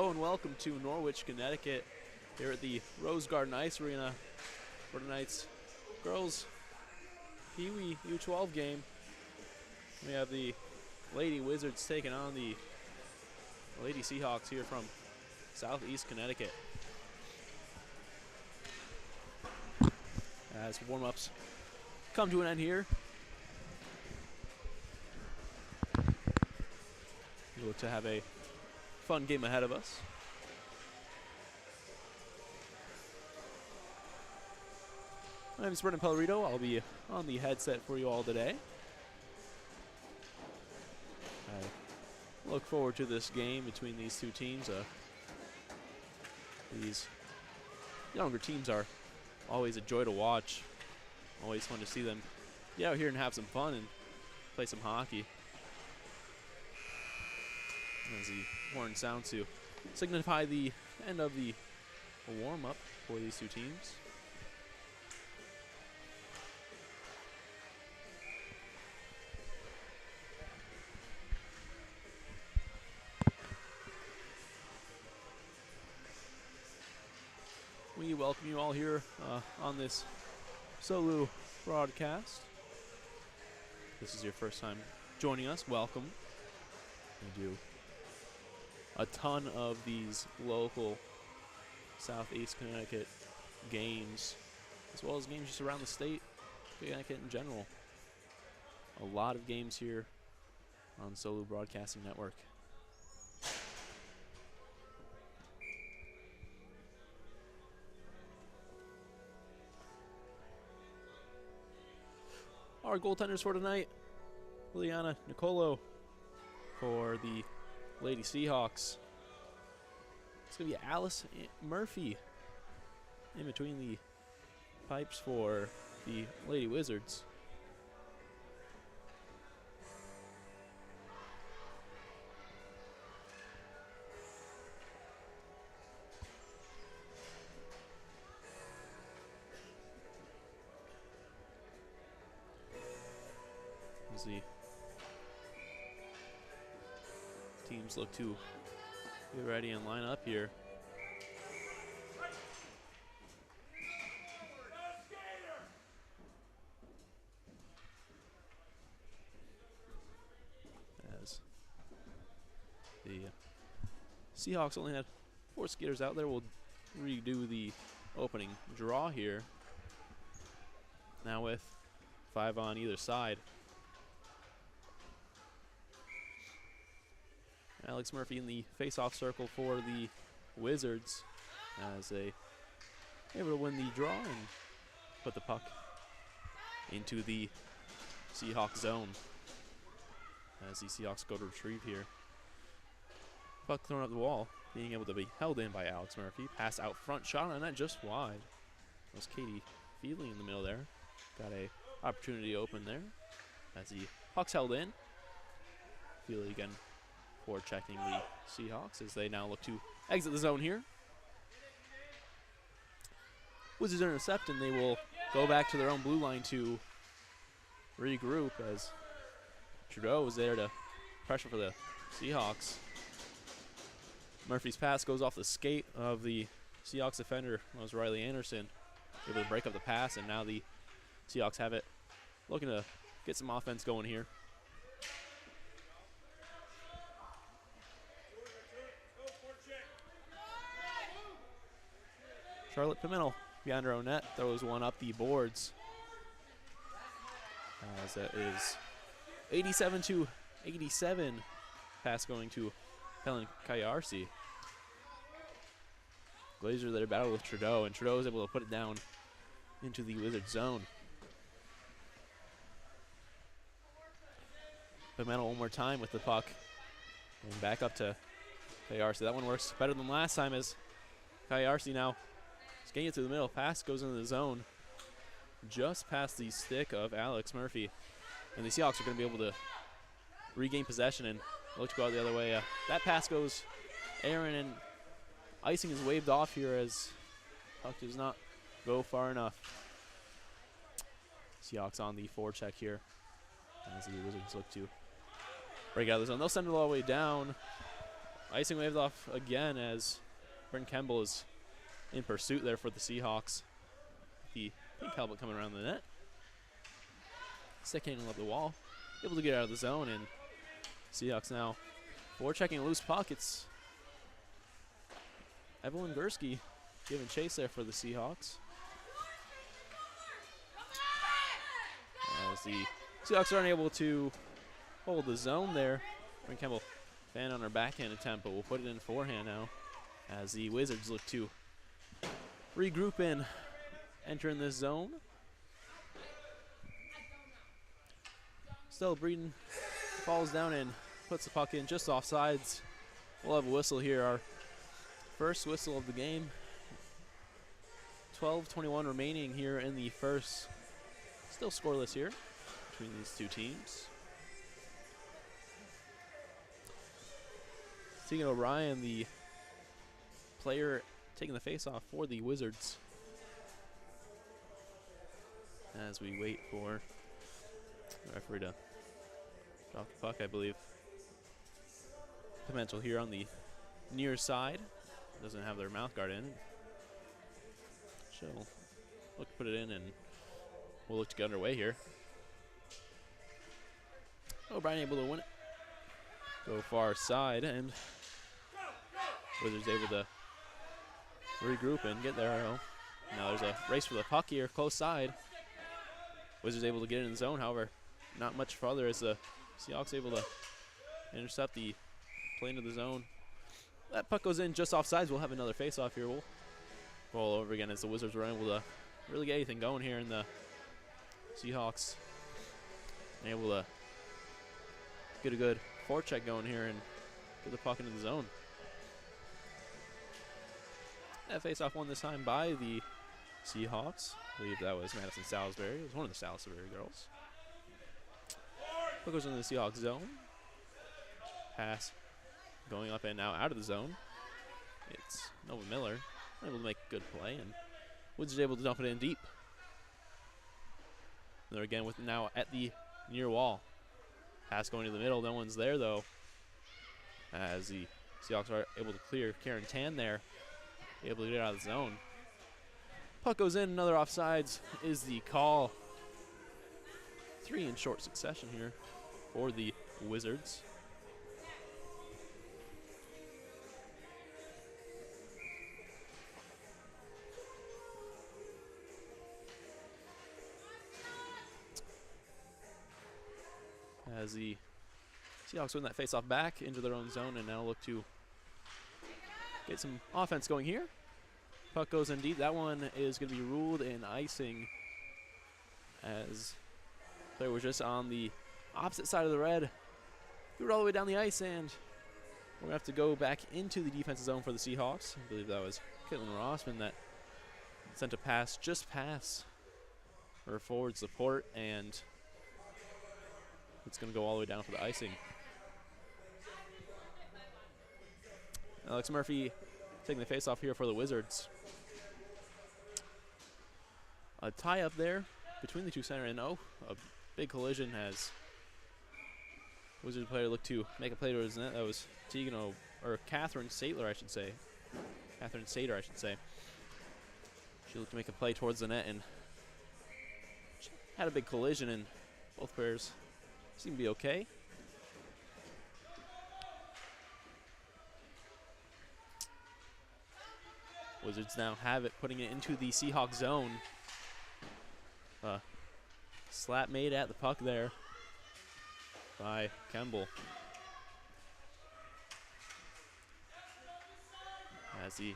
Hello and welcome to Norwich, Connecticut, here at the Rose Garden Ice Arena for tonight's girls Pee Wee U12 game. We have the Lady Wizards taking on the Lady Seahawks here from Southeast Connecticut. As warm-ups come to an end here, we look to have a fun game ahead of us. My name is Brendan Pellerito. I'll be on the headset for you all today. I look forward to this game between these two teams. These younger teams are always a joy to watch. Always fun to see them get out here and have some fun and play some hockey. As the horn sounds to signify the end of the warm-up for these two teams. We welcome you all here on this solo broadcast. If this is your first time joining us, welcome. We do a ton of these local Southeast Connecticut games, as well as games just around the state, Connecticut in general. A lot of games here on Solo Broadcasting Network. Our goaltenders for tonight, Liliana Nicolo for the Lady Seahawks. It's going to be Alice Murphy in between the pipes for the Lady Wizards. As the teams look to get ready and line up here. As the Seahawks only had 4 skaters out there, we'll redo the opening draw here. Now with 5 on either side. Alex Murphy in the face-off circle for the Wizards as they able to win the draw and put the puck into the Seahawks zone as the Seahawks go to retrieve here. Puck thrown up the wall, being able to be held in by Alex Murphy. Pass out front, shot on net just wide. That was Katie Feely in the middle there. Got a opportunity open there as the puck's held in. Feely again for checking the Seahawks as they now look to exit the zone here. Wizards intercept and they will go back to their own blue line to regroup as Trudeau is there to pressure for the Seahawks. Murphy's pass goes off the skate of the Seahawks defender. That was Riley Anderson, able to break up the pass, and now the Seahawks have it, looking to get some offense going here. Charlotte Pimentel behind her own net throws one up the boards. As that is 87-87. Pass going to Helen Kayarsi. Glazer there battle with Trudeau, and Trudeau is able to put it down into the Wizard zone. Pimentel one more time with the puck. And back up to Kayarsi. That one works better than last time as Kayarsi now getting it through the middle. Pass goes into the zone just past the stick of Alex Murphy. And the Seahawks are going to be able to regain possession and look to go out the other way. That pass goes Aaron, and icing is waved off here as puck does not go far enough. Seahawks on the forecheck here as the Wizards look to break out of the zone. They'll send it all the way down icing waved off again as Brent Kemble is in pursuit there for the Seahawks. The pink helmet coming around the net. Sticking up the wall. Able to get out of the zone, and Seahawks now forechecking a loose puck. It's Evelyn Gursky giving chase there for the Seahawks. As the Seahawks are unable to hold the zone there. Brent Kemble fan on her backhand attempt, but we'll put it in forehand now as the Wizards look to regroup and enter in this zone. Stella Breeden falls down and puts the puck in just off sides. We'll have a whistle here, our first whistle of the game. 12:21 remaining here in the first. Still scoreless here between these two teams. Tegan O'Brien, the player taking the face-off for the Wizards. As we wait for the referee to drop the puck, I believe. Pimentel here on the near side. Doesn't have their mouth guard in. She'll look to put it in, and we'll look to get underway here. O'Brien able to win it. Go far side, and Wizards able to regroup and get there. Now there's a race for the puck here, close side. Wizards able to get in the zone, however, not much farther as the Seahawks able to intercept the play into the zone. That puck goes in just off sides. We'll have another face-off here. We'll roll over again as the Wizards were able to really get anything going here, in the Seahawks able to get a good forecheck going here and get the puck into the zone. That face-off won this time by the Seahawks. I believe that was Madison Salisbury. It was one of the Salisbury girls. Puck goes into the Seahawks zone. Pass going up and now out of the zone. It's Nova Miller able to make a good play, and Woods is able to dump it in deep. They're again with now at the near wall. Pass going to the middle. No one's there though, as the Seahawks are able to clear. Karen Tan there, able to get out of the zone. Puck goes in. Another offsides is the call. 3 in short succession here for the Wizards. As the Seahawks win that face-off back into their own zone and now look to get some offense going here. Puck goes in deep. That one is going to be ruled in icing, as the player was just on the opposite side of the red. Threw it all the way down the ice, and we're going to have to go back into the defensive zone for the Seahawks. I believe that was Caitlin Rossman that sent a pass just past her forward support, and it's going to go all the way down for the icing. Alex Murphy taking the face-off here for the Wizards. A tie up there between the two center, and a big collision as Wizards player looked to make a play towards the net. That was Catherine Sater, I should say. She looked to make a play towards the net and had a big collision, and both players seem to be okay. Wizards now have it, putting it into the Seahawks zone. Slap made at the puck there by Kemble. As the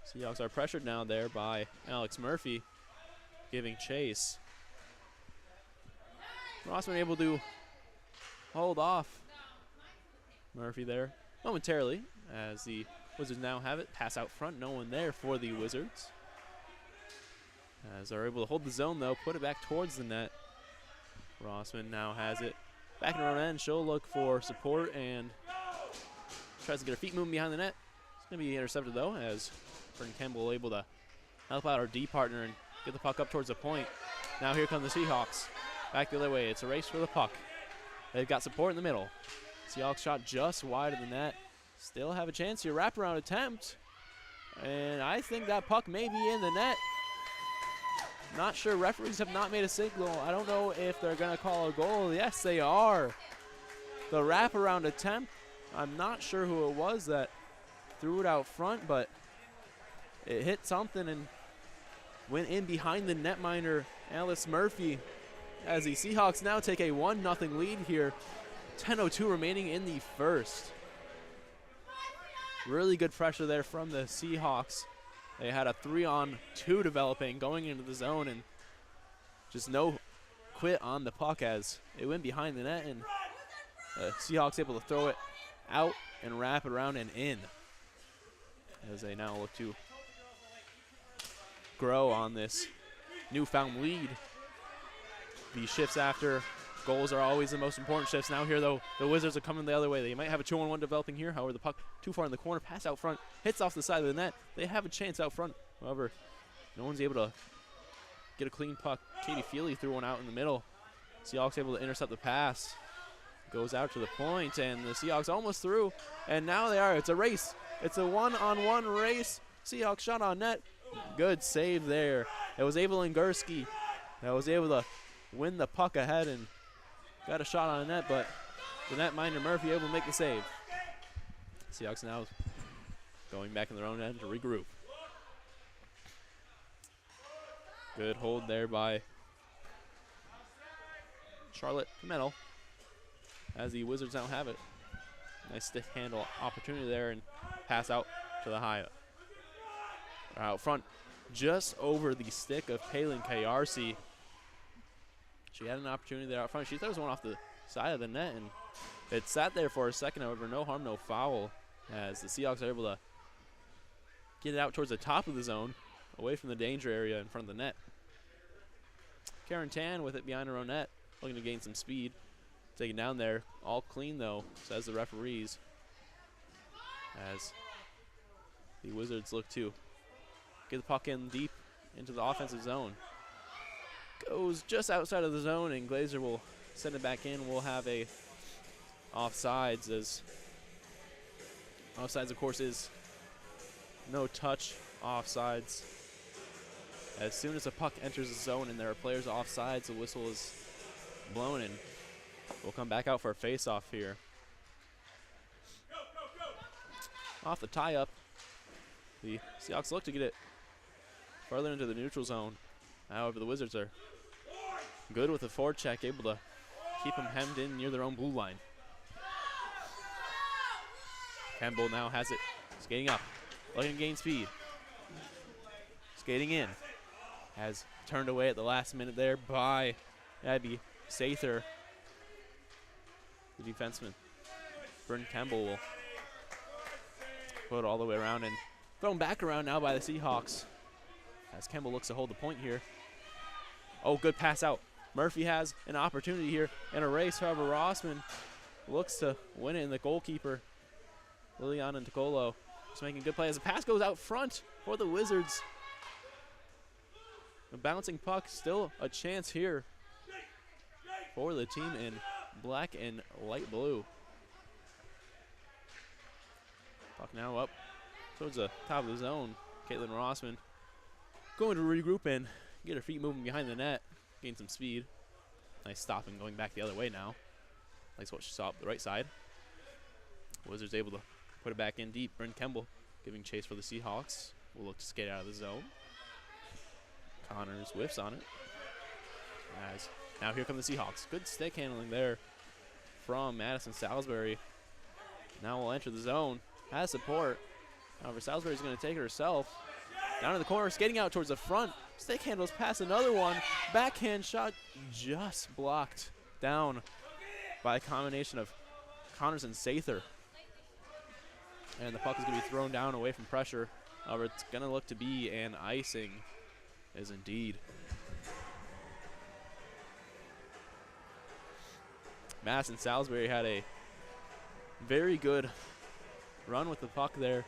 Seahawks are pressured now there by Alex Murphy, giving chase. Rossman able to hold off Murphy there momentarily, as the Wizards now have it. Pass out front, no one there for the Wizards. As they're able to hold the zone though, put it back towards the net. Rossman now has it back in her own end. She'll look for support and tries to get her feet moving behind the net. It's going to be intercepted though, as Fern Kemble able to help out her D partner and get the puck up towards the point. Now here come the Seahawks. Back the other way. It's a race for the puck. They've got support in the middle. Seahawks shot just wide of the net. Still have a chance here. Wraparound attempt. And I think that puck may be in the net. Not sure. Referees have not made a signal. I don't know if they're going to call a goal. Yes, they are. The wraparound attempt. I'm not sure who it was that threw it out front, but it hit something and went in behind the netminder, Alice Murphy, as the Seahawks now take a 1-0 lead here. 10:02 remaining in the first. Really good pressure there from the Seahawks. They had a 3-on-2 developing going into the zone, and just no quit on the puck as it went behind the net, and the Seahawks able to throw it out and wrap it around and in, as they now look to grow on this newfound lead. The shifts after goals are always the most important shifts. Now here, though, the Wizards are coming the other way. They might have a 2-on-1 developing here. However, the puck too far in the corner. Pass out front. Hits off the side of the net. They have a chance out front. However, no one's able to get a clean puck. Katie Feely threw one out in the middle. Seahawks able to intercept the pass. Goes out to the point, and the Seahawks almost through. And now they are. It's a race. It's a 1-on-1 race. Seahawks shot on net. Good save there. It was Evelyn Gursky that was able to win the puck ahead and got a shot on the net, but the netminder Murphy able to make the save. Seahawks now going back in their own end to regroup. Good hold there by Charlotte Pimentel as the Wizards now have it. Nice stick handle opportunity there and pass out to the high. Out front, just over the stick of Palin Kayarsi. She had an opportunity there out front. She throws one off the side of the net, and it sat there for a second. However, no harm, no foul, as the Seahawks are able to get it out towards the top of the zone, away from the danger area in front of the net. Karen Tan with it behind her own net, looking to gain some speed. Taken down there, all clean though, says the referees, as the Wizards look to get the puck in deep into the offensive zone. Goes just outside of the zone, and Glazer will send it back in. We'll have a offsides, as offsides, of course, is no touch offsides. As soon as a puck enters the zone and there are players offsides, the whistle is blown, and we'll come back out for a face-off here. Off the tie-up, the Seahawks look to get it further into the neutral zone. However, the Wizards are good with the forecheck, able to keep them hemmed in near their own blue line. Campbell now has it, skating up, looking to gain speed. Skating in, has turned away at the last minute there by Abby Sather. The defenseman, Bryn Campbell, will put it all the way around and thrown back around now by the Seahawks, as Campbell looks to hold the point here. Oh, good pass out. Murphy has an opportunity here in a race. However, Rossman looks to win it, and the goalkeeper, Liliana Nicolo, is making good play as the pass goes out front for the Wizards. A bouncing puck, still a chance here for the team in black and light blue. Puck now up towards the top of the zone. Caitlin Rossman going to regroup and get her feet moving behind the net, gain some speed. Nice stopping, going back the other way now. Likes what she saw up the right side. Wizards able to put it back in deep. Bryn Campbell giving chase for the Seahawks. Will look to skate out of the zone. Connors whiffs on it. As now here come the Seahawks. Good stick handling there from Madison Salisbury. Now will enter the zone. Has support. However, Salisbury's going to take it herself. Down in the corner, skating out towards the front. Stick handles past another one. Backhand shot just blocked down by a combination of Connors and Sather. And the puck is going to be thrown down away from pressure. However, it's going to look to be an icing, as indeed. Madison Salisbury had a very good run with the puck there.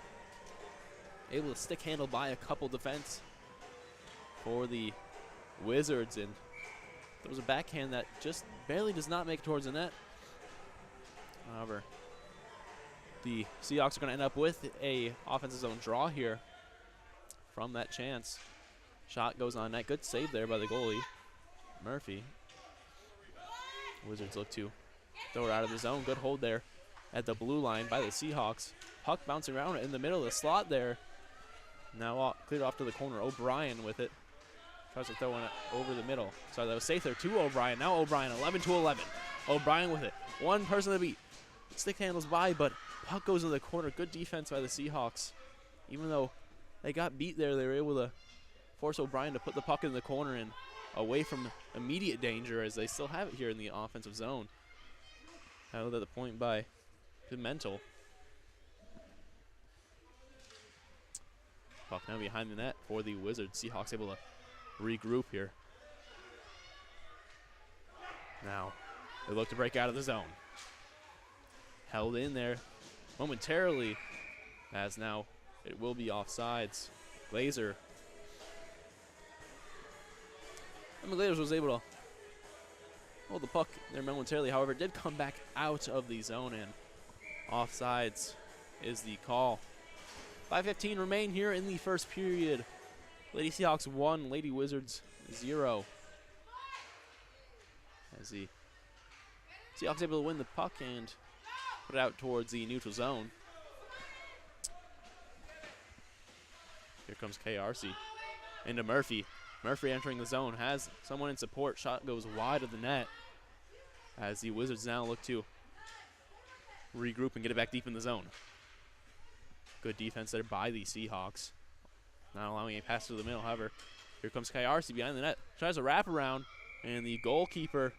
Able to stick handle by a couple defense for the Wizards, and there was a backhand that just barely does not make it towards the net. However, the Seahawks are going to end up with a offensive zone draw here from that chance. Shot goes on net. Good save there by the goalie, Murphy. Wizards look to throw it out of the zone. Good hold there at the blue line by the Seahawks. Puck bouncing around in the middle of the slot there. Now cleared off to the corner. O'Brien with it. Tries to throw it over the middle. Sorry, that was safe there to O'Brien. Now O'Brien, 11-11. O'Brien with it. One person to beat. Stick handles by, but puck goes in the corner. Good defense by the Seahawks. Even though they got beat there, they were able to force O'Brien to put the puck in the corner and away from immediate danger, as they still have it here in the offensive zone. Held at the point by Pimentel. Puck now behind the net for the Wizards. Seahawks able to regroup here. Now they look to break out of the zone. Held in there momentarily, as now it will be offsides. Glazer. And the Glazers was able to hold the puck there momentarily. However, it did come back out of the zone, and offsides is the call. 5:15 remain here in the first period. Lady Seahawks 1, Lady Wizards 0. As the Seahawks able to win the puck and put it out towards the neutral zone. Here comes KRC into Murphy. Murphy entering the zone, has someone in support. Shot goes wide of the net, as the Wizards now look to regroup and get it back deep in the zone. Good defense there by the Seahawks, not allowing a pass through the middle. However, here comes KRC behind the net, tries a wraparound, and the goalkeeper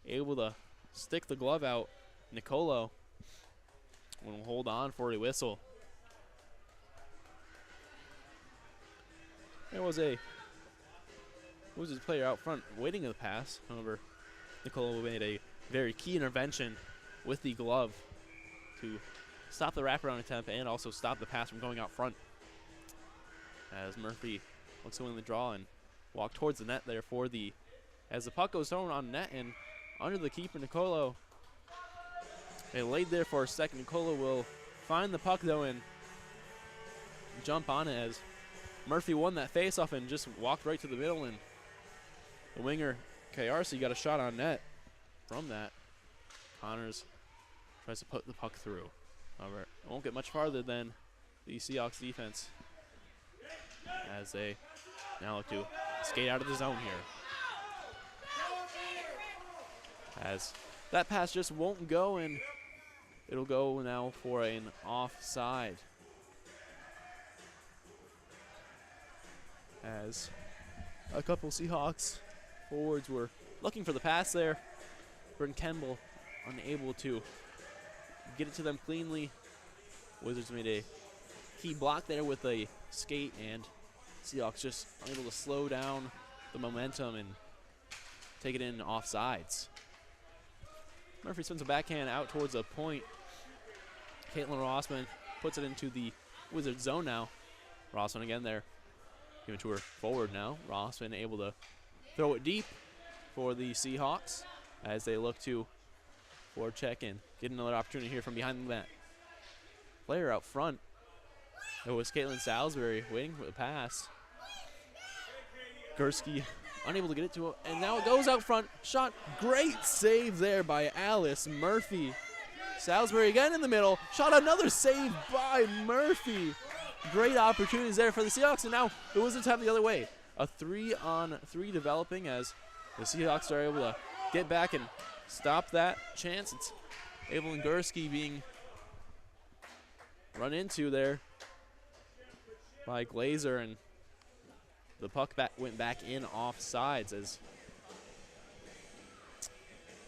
able to stick the glove out. Nicolo will hold on for a whistle. There was a Wizards player out front waiting in the pass. However, Nicolo made a very key intervention with the glove to stop the wraparound attempt and also stop the pass from going out front, as Murphy looks to win the draw and walk towards the net there for the, as the puck goes thrown on net and under the keeper, Nicolo. It laid there for a second. Nicolo will find the puck though and jump on it, as Murphy won that faceoff and just walked right to the middle, and the winger KRC got a shot on net from that. Connors tries to put the puck through. However, it won't get much farther than the Seahawks defense, as they now look to skate out of the zone here. As that pass just won't go, and it'll go now for an offside. As a couple Seahawks forwards were looking for the pass there. Britton Kemble unable to get it to them cleanly. Wizards made a key block there with a skate, and Seahawks just unable to slow down the momentum and take it in offsides. Murphy spins a backhand out towards a point. Caitlin Rossman puts it into the Wizards zone now. Rossman again there. Give it to her forward now. Rossman able to throw it deep for the Seahawks as they look to forward check and get another opportunity here from behind the net. Player out front. It was Caitlin Salisbury waiting for the pass. Gursky unable to get it to him, and now it goes out front. Shot, great save there by Alice Murphy. Salisbury again in the middle. Shot, another save by Murphy. Great opportunities there for the Seahawks, and now the Wizards have the other way. A 3-on-3 developing as the Seahawks are able to get back and stop that chance. It's Evelyn Gursky being run into there by Glazer, and the puck went back in offsides as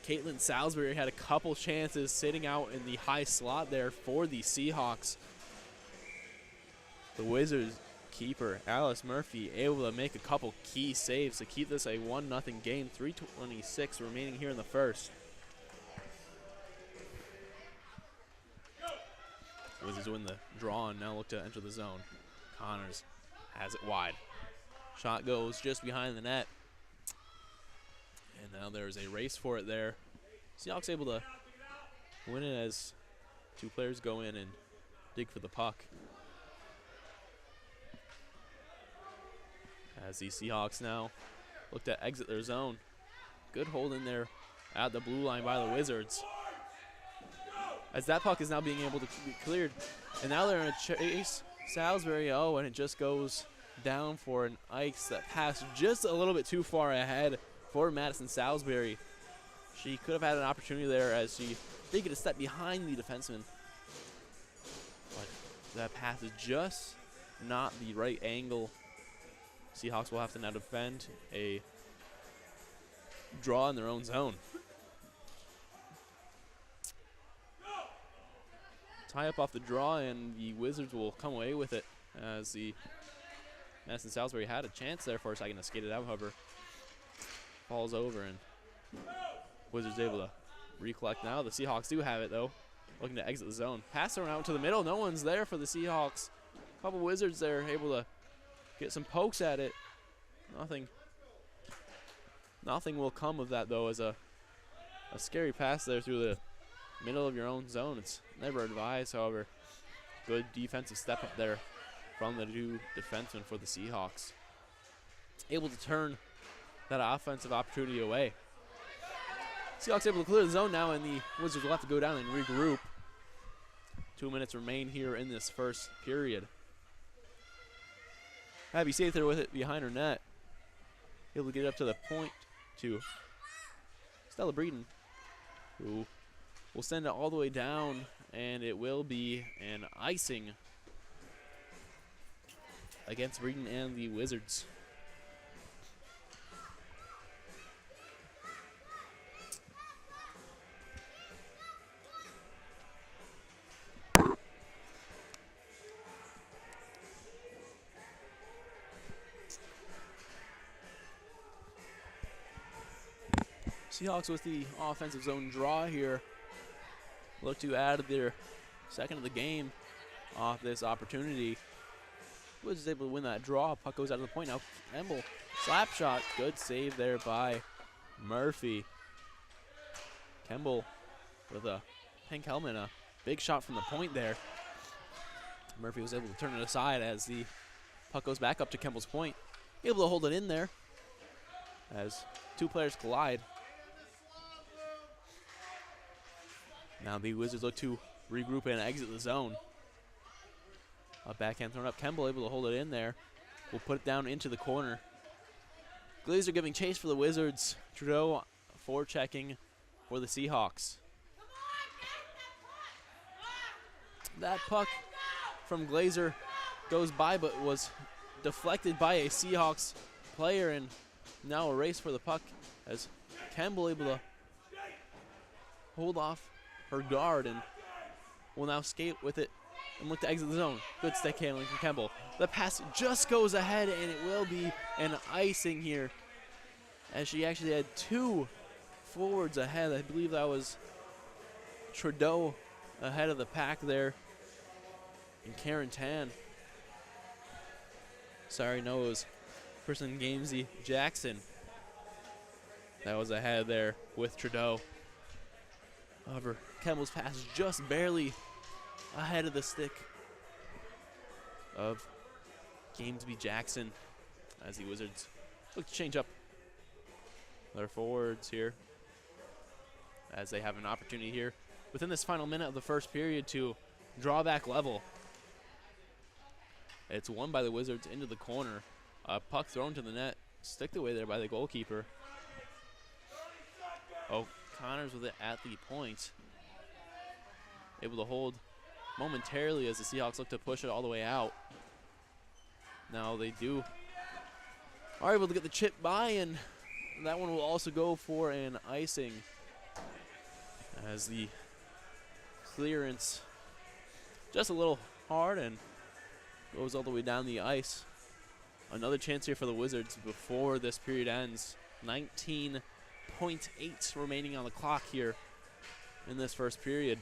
Caitlin Salisbury had a couple chances sitting out in the high slot there for the Seahawks. The Wizards keeper, Alice Murphy, able to make a couple key saves to keep this a 1-0 game. 3:26 remaining here in the first. Wizards win the draw and now look to enter the zone. Connors has it wide. Shot goes just behind the net. And now there's a race for it there. Seahawks able to win it as two players go in and dig for the puck. As the Seahawks now look to exit their zone. Good hold in there at the blue line by the Wizards. As that puck is now being able to be cleared. And now they're in a chase. Salisbury, oh, and it just goes down for an ice that passed just a little bit too far ahead for Madison Salisbury. She could have had an opportunity there as she did get a step behind the defenseman. But that pass is just not the right angle. Seahawks will have to now defend a draw in their own zone. Tie up off the draw, and the Wizards will come away with it as the Madison Salisbury had a chance there for a second to skate it out, however. Falls over, and Wizards able to recollect now. The Seahawks do have it, though. Looking to exit the zone. Pass around out to the middle. No one's there for the Seahawks. A couple Wizards there able to get some pokes at it. Nothing will come of that, though, as a scary pass there through the middle of your own zone. It's never advised, however. Good defensive step up there from the two defensemen for the Seahawks. Able to turn that offensive opportunity away. Seahawks able to clear the zone now, and the Wizards will have to go down and regroup. 2 minutes remain here in this first period. Abby safe there with it behind her net. Able to get up to the point to Stella Breeden, who will send it all the way down, and it will be an icing against Breeden and the Wizards. Seahawks with the offensive zone draw here. Look to add their second of the game off this opportunity. Wizards able to win that draw. Puck goes out of the point now. Kemble, slap shot. Good save there by Murphy. Kemble with a pink helmet. A big shot from the point there. Murphy was able to turn it aside as the puck goes back up to Kemble's point. Able to hold it in there as two players collide. Now the Wizards look to regroup and exit the zone. A backhand thrown up. Kemble able to hold it in there. Will put it down into the corner. Glazer giving chase for the Wizards. Trudeau forechecking for the Seahawks. That puck from Glazer goes by, but was deflected by a Seahawks player, and now a race for the puck as Kemble able to hold off her guard and will now skate with it and look to exit the zone. Good stick handling from Kemble. The pass just goes ahead, and it will be an icing here as she actually had two forwards ahead. I believe that was Trudeau ahead of the pack there, and Karen Tan. Sorry, no, it was Kristen Gamesy Jackson that was ahead there with Trudeau. However, Kemble's pass is just barely ahead of the stick of Gamesby Jackson as the Wizards look to change up their forwards here as they have an opportunity here within this final minute of the first period to draw back level. It's won by the Wizards into the corner. A puck thrown to the net, sticked away there by the goalkeeper. O'Connor's with it at the point. Able to hold momentarily as the Seahawks look to push it all the way out. Now they are able to get the chip by, and that one will also go for an icing as the clearance just a little hard and goes all the way down the ice. Another chance here for the Wizards before this period ends. 19.8 remaining on the clock here in this first period.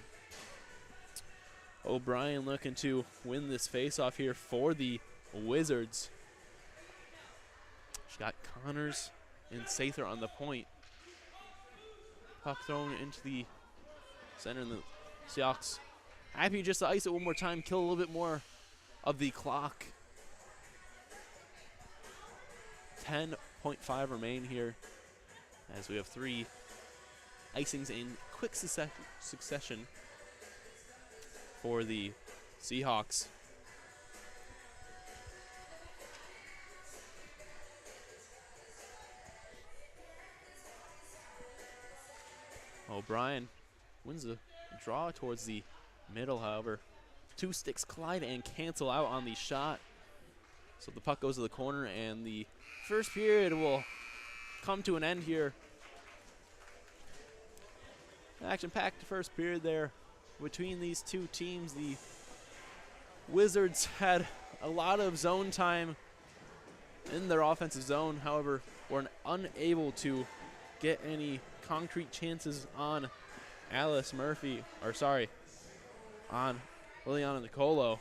O'Brien looking to win this face-off here for the Wizards. She's got Connors and Sather on the point. Puck thrown into the center in the Seahawks. Happy just to ice it one more time, kill a little bit more of the clock. 10.5 remain here as we have 3 icings in quick succession for the Seahawks. O'Brien wins the draw towards the middle, however. 2 sticks collide and cancel out on the shot. So the puck goes to the corner, and the first period will come to an end here. Action-packed first period there between these two teams. The Wizards had a lot of zone time in their offensive zone, however, were unable to get any concrete chances on Alice Murphy, on Liliana Nicolo,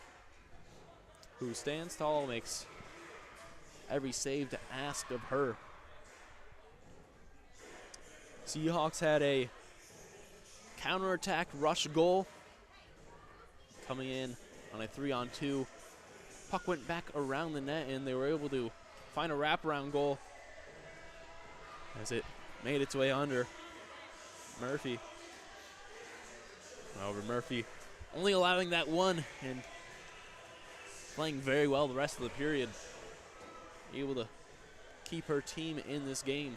who stands tall, makes every save to ask of her. Seahawks had a counterattack rush goal coming in on a 3-on-2. Puck went back around the net, and they were able to find a wraparound goal as it made its way under Murphy. However, Murphy only allowing that one and playing very well the rest of the period. Able to keep her team in this game.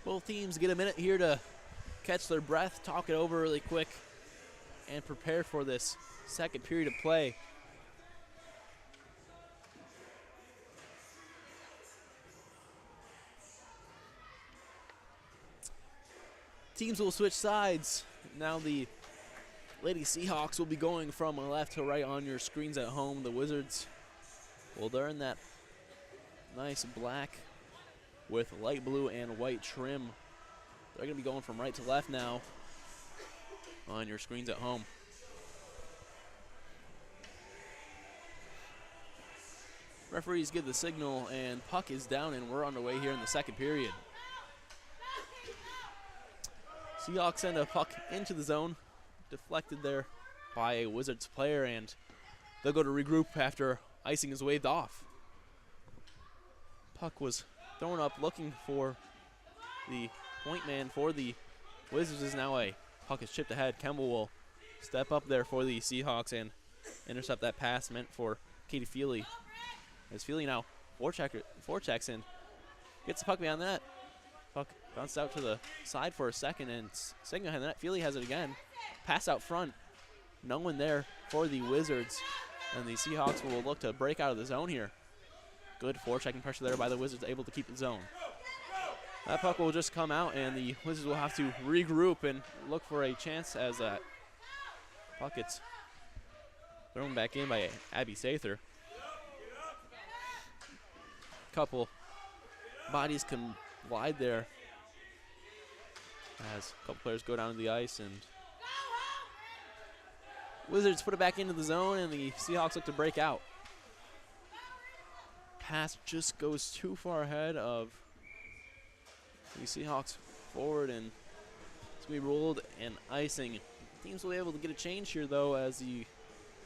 Both teams get a minute here to catch their breath, talk it over really quick, and prepare for this second period of play. Teams will switch sides. Now the Lady Seahawks will be going from left to right on your screens at home. The Wizards, well, they're in that nice black with light blue and white trim. They're going to be going from right to left now on your screens at home. Referees give the signal, and puck is down, and we're underway here in the second period. Seahawks send a puck into the zone, deflected there by a Wizards player, and they'll go to regroup after icing is waved off. Puck was thrown up looking for the point man for the Wizards. Is now a puck is chipped ahead. Kemble will step up there for the Seahawks and intercept that pass meant for Katie Feely. As Feely now forechecks and gets the puck behind the net. Puck bounced out to the side for a second, and second behind the net. Feely has it again. Pass out front. No one there for the Wizards, and the Seahawks will look to break out of the zone here. Good forechecking pressure there by the Wizards, able to keep the zone. That puck will just come out, and the Wizards will have to regroup and look for a chance as that puck gets thrown back in by Abby Sather. Couple bodies collide there as a couple players go down to the ice, and Wizards put it back into the zone, and the Seahawks look to break out. Pass just goes too far ahead of the Seahawks forward, and it's going to be ruled and icing. Teams will be able to get a change here, though, as the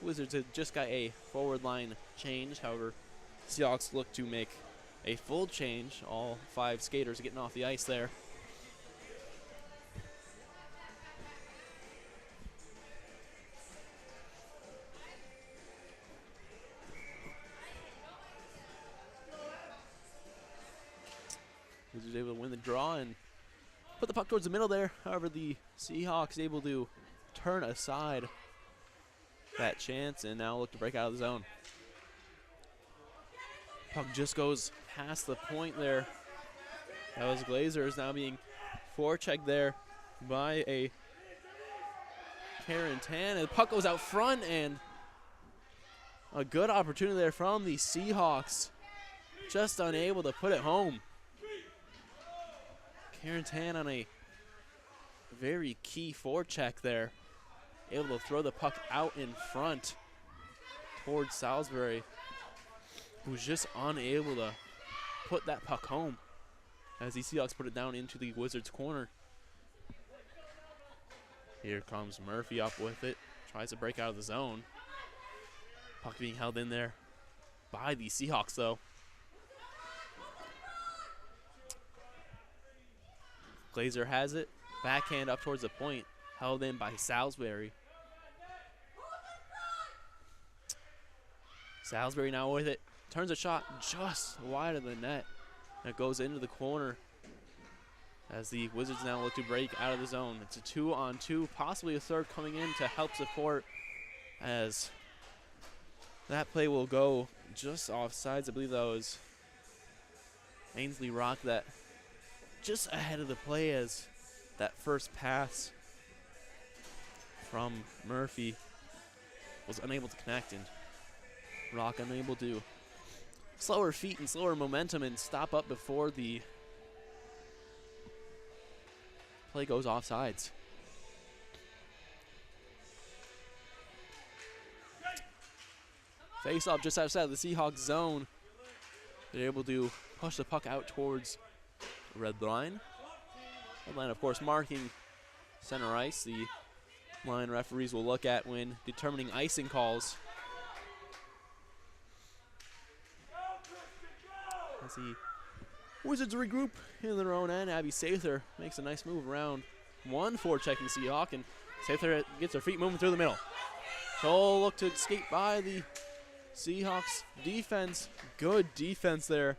Wizards have just got a forward line change. However, Seahawks look to make a full change. All 5 skaters getting off the ice there. Wizards able to win the draw and put the puck towards the middle there. However, the Seahawks able to turn aside that chance and now look to break out of the zone. Puck just goes past the point there. That was Glazers now being forechecked there by a Karen Tan. And the puck goes out front, and a good opportunity there from the Seahawks. Just unable to put it home. Karen Tan on a very key forecheck there. Able to throw the puck out in front towards Salisbury. who's just unable to put that puck home as the Seahawks put it down into the Wizards' corner. Here comes Murphy up with it, tries to break out of the zone. Puck being held in there by the Seahawks, though. Glazer has it, backhand up towards the point, held in by Salisbury. Salisbury now with it, turns a shot just wide of the net. It goes into the corner as the Wizards now look to break out of the zone. It's a 2-on-2, possibly a third coming in to help support, as that play will go just offsides. I believe that was Ainsley Rock that just ahead of the play, as that first pass from Murphy was unable to connect, and Rock unable to slower feet and slower momentum and stop up before the play goes offsides. Face off just outside of the Seahawks zone. They're able to push the puck out towards red line. Red line, of course, marking center ice. The line referees will look at when determining icing calls. As the Wizards regroup in their own end, Abby Sather makes a nice move around one forechecking Seahawk, and Sather gets her feet moving through the middle. She'll look to skate by the Seahawks defense. Good defense there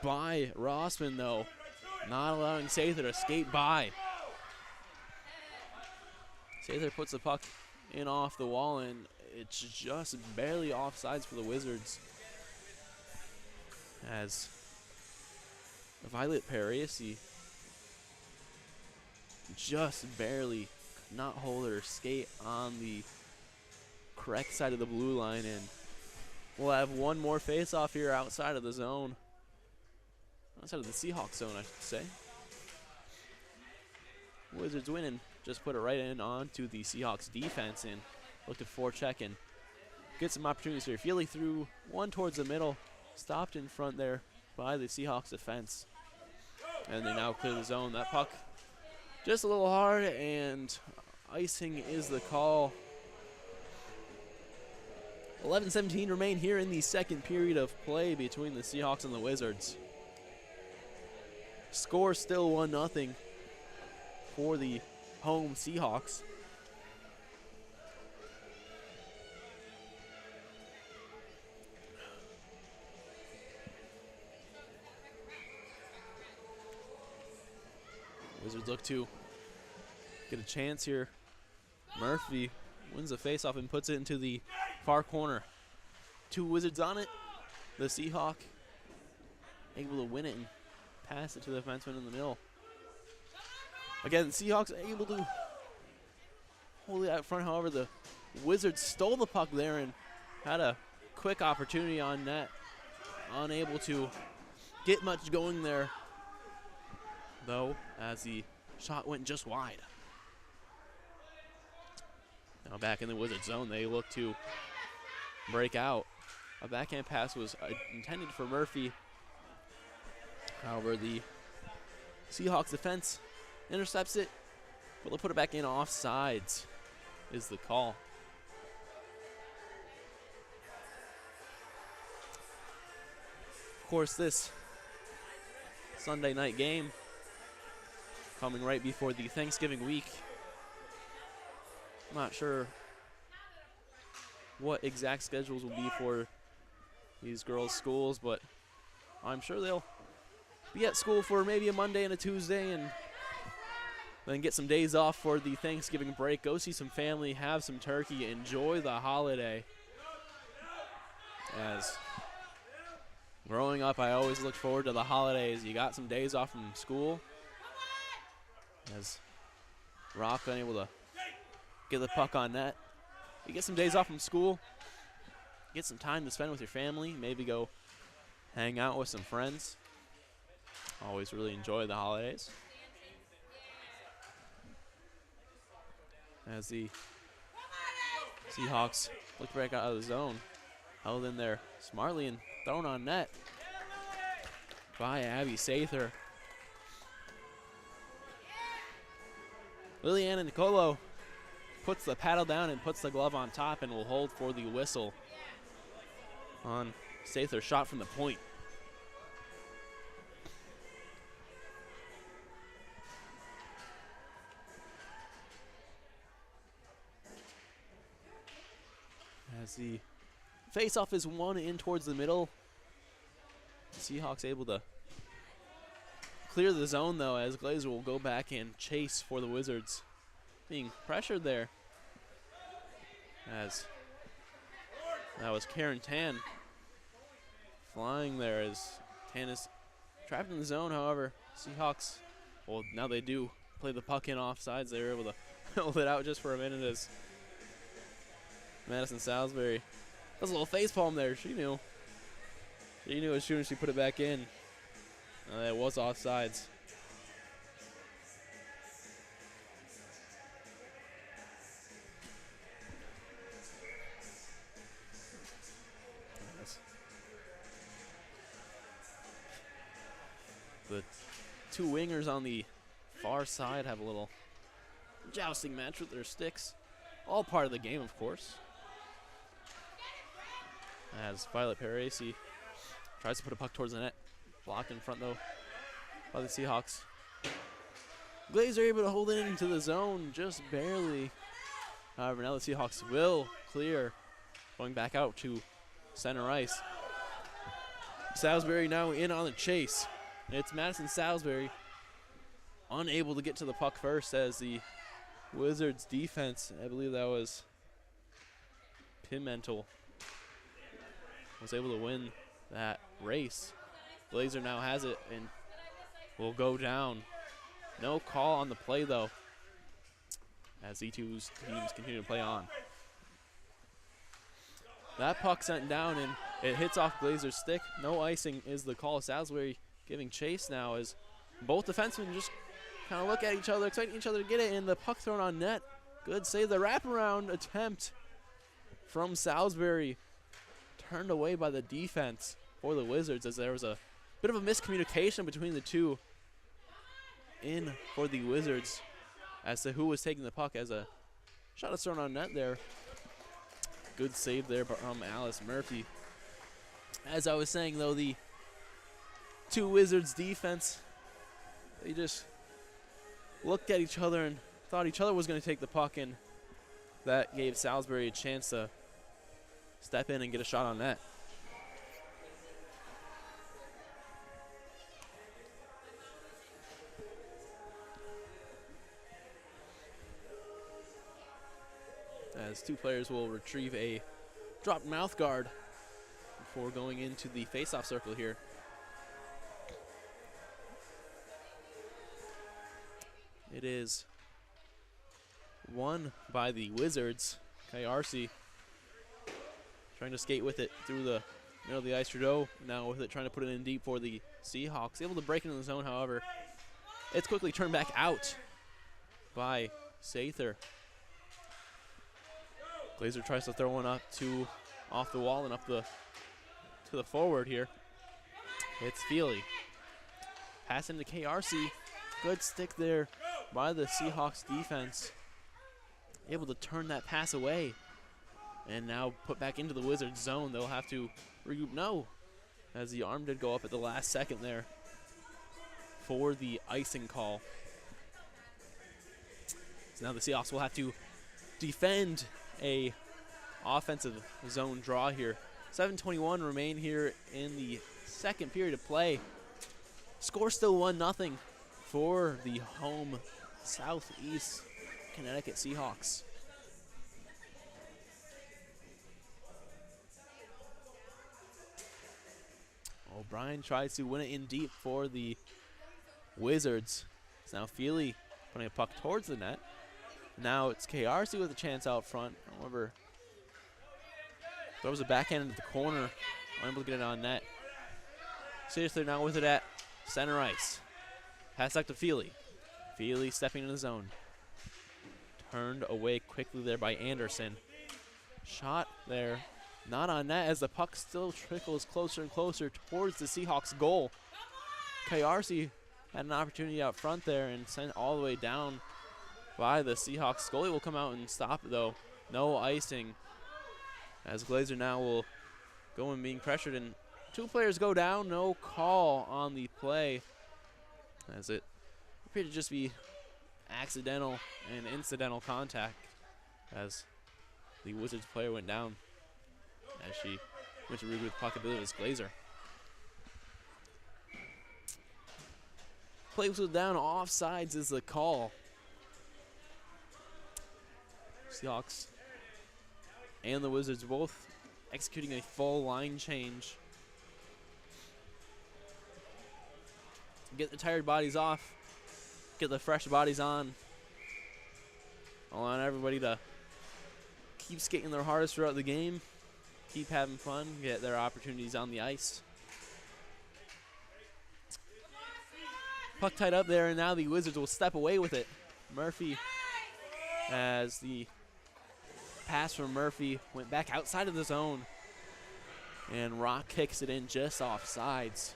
by Rossman, though, not allowing Sather to skate by. Sather puts the puck in off the wall, and it's just barely offsides for the Wizards, as Violet Parisi just barely could not hold her skate on the correct side of the blue line, and we'll have one more face-off here outside of the zone. Outside of the Seahawks zone, I should say. Wizards win and just put it right in onto the Seahawks defense and look to forecheck and get some opportunities here. Feely threw one towards the middle, stopped in front there by the Seahawks defense. And they now clear the zone. That puck just a little hard, and icing is the call. 11:17 remain here in the second period of play between the Seahawks and the Wizards. Score still 1-0 for the home Seahawks. Wizards look to get a chance here. Murphy wins the faceoff and puts it into the far corner. Two Wizards on it. The Seahawk able to win it and pass it to the defenseman in the middle. Again, the Seahawks able to hold it out front. However, the Wizards stole the puck there and had a quick opportunity on net. Unable to get much going there, though, as the shot went just wide. Now back in the Wizards zone, they look to break out. A backhand pass was intended for Murphy. However, the Seahawks defense intercepts it, but they'll put it back in. Offsides is the call. Of course, this Sunday night game coming right before the Thanksgiving week. I'm not sure what exact schedules will be for these girls' schools, but I'm sure they'll be at school for maybe a Monday and a Tuesday, and then get some days off for the Thanksgiving break. Go see some family, have some turkey, enjoy the holiday. As growing up, I always looked forward to the holidays. You got some days off from school. As Rock unable to get the puck on net. You get some days off from school. Get some time to spend with your family. Maybe go hang out with some friends. Always really enjoy the holidays. As the Seahawks look to break out of the zone. held in there smartly and thrown on net by Abby Sather. Liliana Nicolo puts the paddle down and puts the glove on top and will hold for the whistle on Sather's shot from the point. As the face-off is won in towards the middle. Seahawks able to clear the zone, though, as Glazer will go back and chase for the Wizards. Being pressured there. As that was Karen Tan flying there as Tan is trapped in the zone. However, Seahawks, well, now they do play the puck in offsides. They were able to hold it out just for a minute as Madison Salisbury does a little facepalm there. She knew. She knew as soon as she put it back in. It was offsides. The two wingers on the far side have a little jousting match with their sticks. All part of the game, of course. As Violet Parisi tries to put a puck towards the net. Blocked in front, though, by the Seahawks. Glazer able to hold it into the zone just barely. However, now the Seahawks will clear, going back out to center ice. Salisbury now in on the chase. It's Madison Salisbury unable to get to the puck first as the Wizards defense, I believe that was Pimentel, was able to win that race. Glazer now has it and will go down. No call on the play, though, as E2's teams continue to play on. That puck sent down and it hits off Glazer's stick. No icing is the call. Salisbury giving chase now as both defensemen just kind of look at each other, expecting each other to get it, and the puck thrown on net. Good save. The wraparound attempt from Salisbury turned away by the defense for the Wizards as there was a bit of a miscommunication between the two in for the Wizards as to who was taking the puck as a shot was thrown on net there. Good save there from Alice Murphy. As I was saying, though, the two Wizards defense, they just looked at each other and thought each other was going to take the puck, and that gave Salisbury a chance to step in and get a shot on net. As two players will retrieve a dropped mouth guard before going into the face-off circle here. It is won by the Wizards. Kayarsi trying to skate with it through the middle of the ice. Trudeau now with it, trying to put it in deep for the Seahawks. Able to break into the zone, however. It's quickly turned back out by Sather. Glazer tries to throw one up to off the wall and up to the forward here. It's Feely. Pass into KRC. Good stick there by the Seahawks defense. Able to turn that pass away. And now put back into the Wizards zone. They'll have to regroup. No, as the arm did go up at the last second there for the icing call. So now the Seahawks will have to defend a offensive zone draw here. 7:21 remain here in the second period of play. Score still 1-0 for the home Southeast Connecticut Seahawks. O'Brien tries to win it in deep for the Wizards. It's now Feely putting a puck towards the net. Now it's KRC with a chance out front. However, throws a backhand into the corner. Unable to get it on net. Seriously now with it at center ice. Pass back to Feely. Feely stepping in the zone. Turned away quickly there by Anderson. Shot there Not on net as the puck still trickles closer and closer towards the Seahawks goal. Kayarsi had an opportunity out front there and sent all the way down by the Seahawks. Goalie will come out and stop it though. No icing as Glazer now will go in being pressured, and 2 players go down. No call on the play as it appeared to just be accidental and incidental contact as the Wizards player went down as she went to regroup the puck. I believe it was Glazer. Play was down. Offsides is the call. Seahawks and the Wizards both executing a full line change. Get the tired bodies off. Get the fresh bodies on. I want everybody to keep skating their hardest throughout the game. Keep having fun. Get their opportunities on the ice. Puck tied up there, and now the Wizards will step away with it. Murphy, as the pass from Murphy went back outside of the zone, and Rock kicks it in just off sides.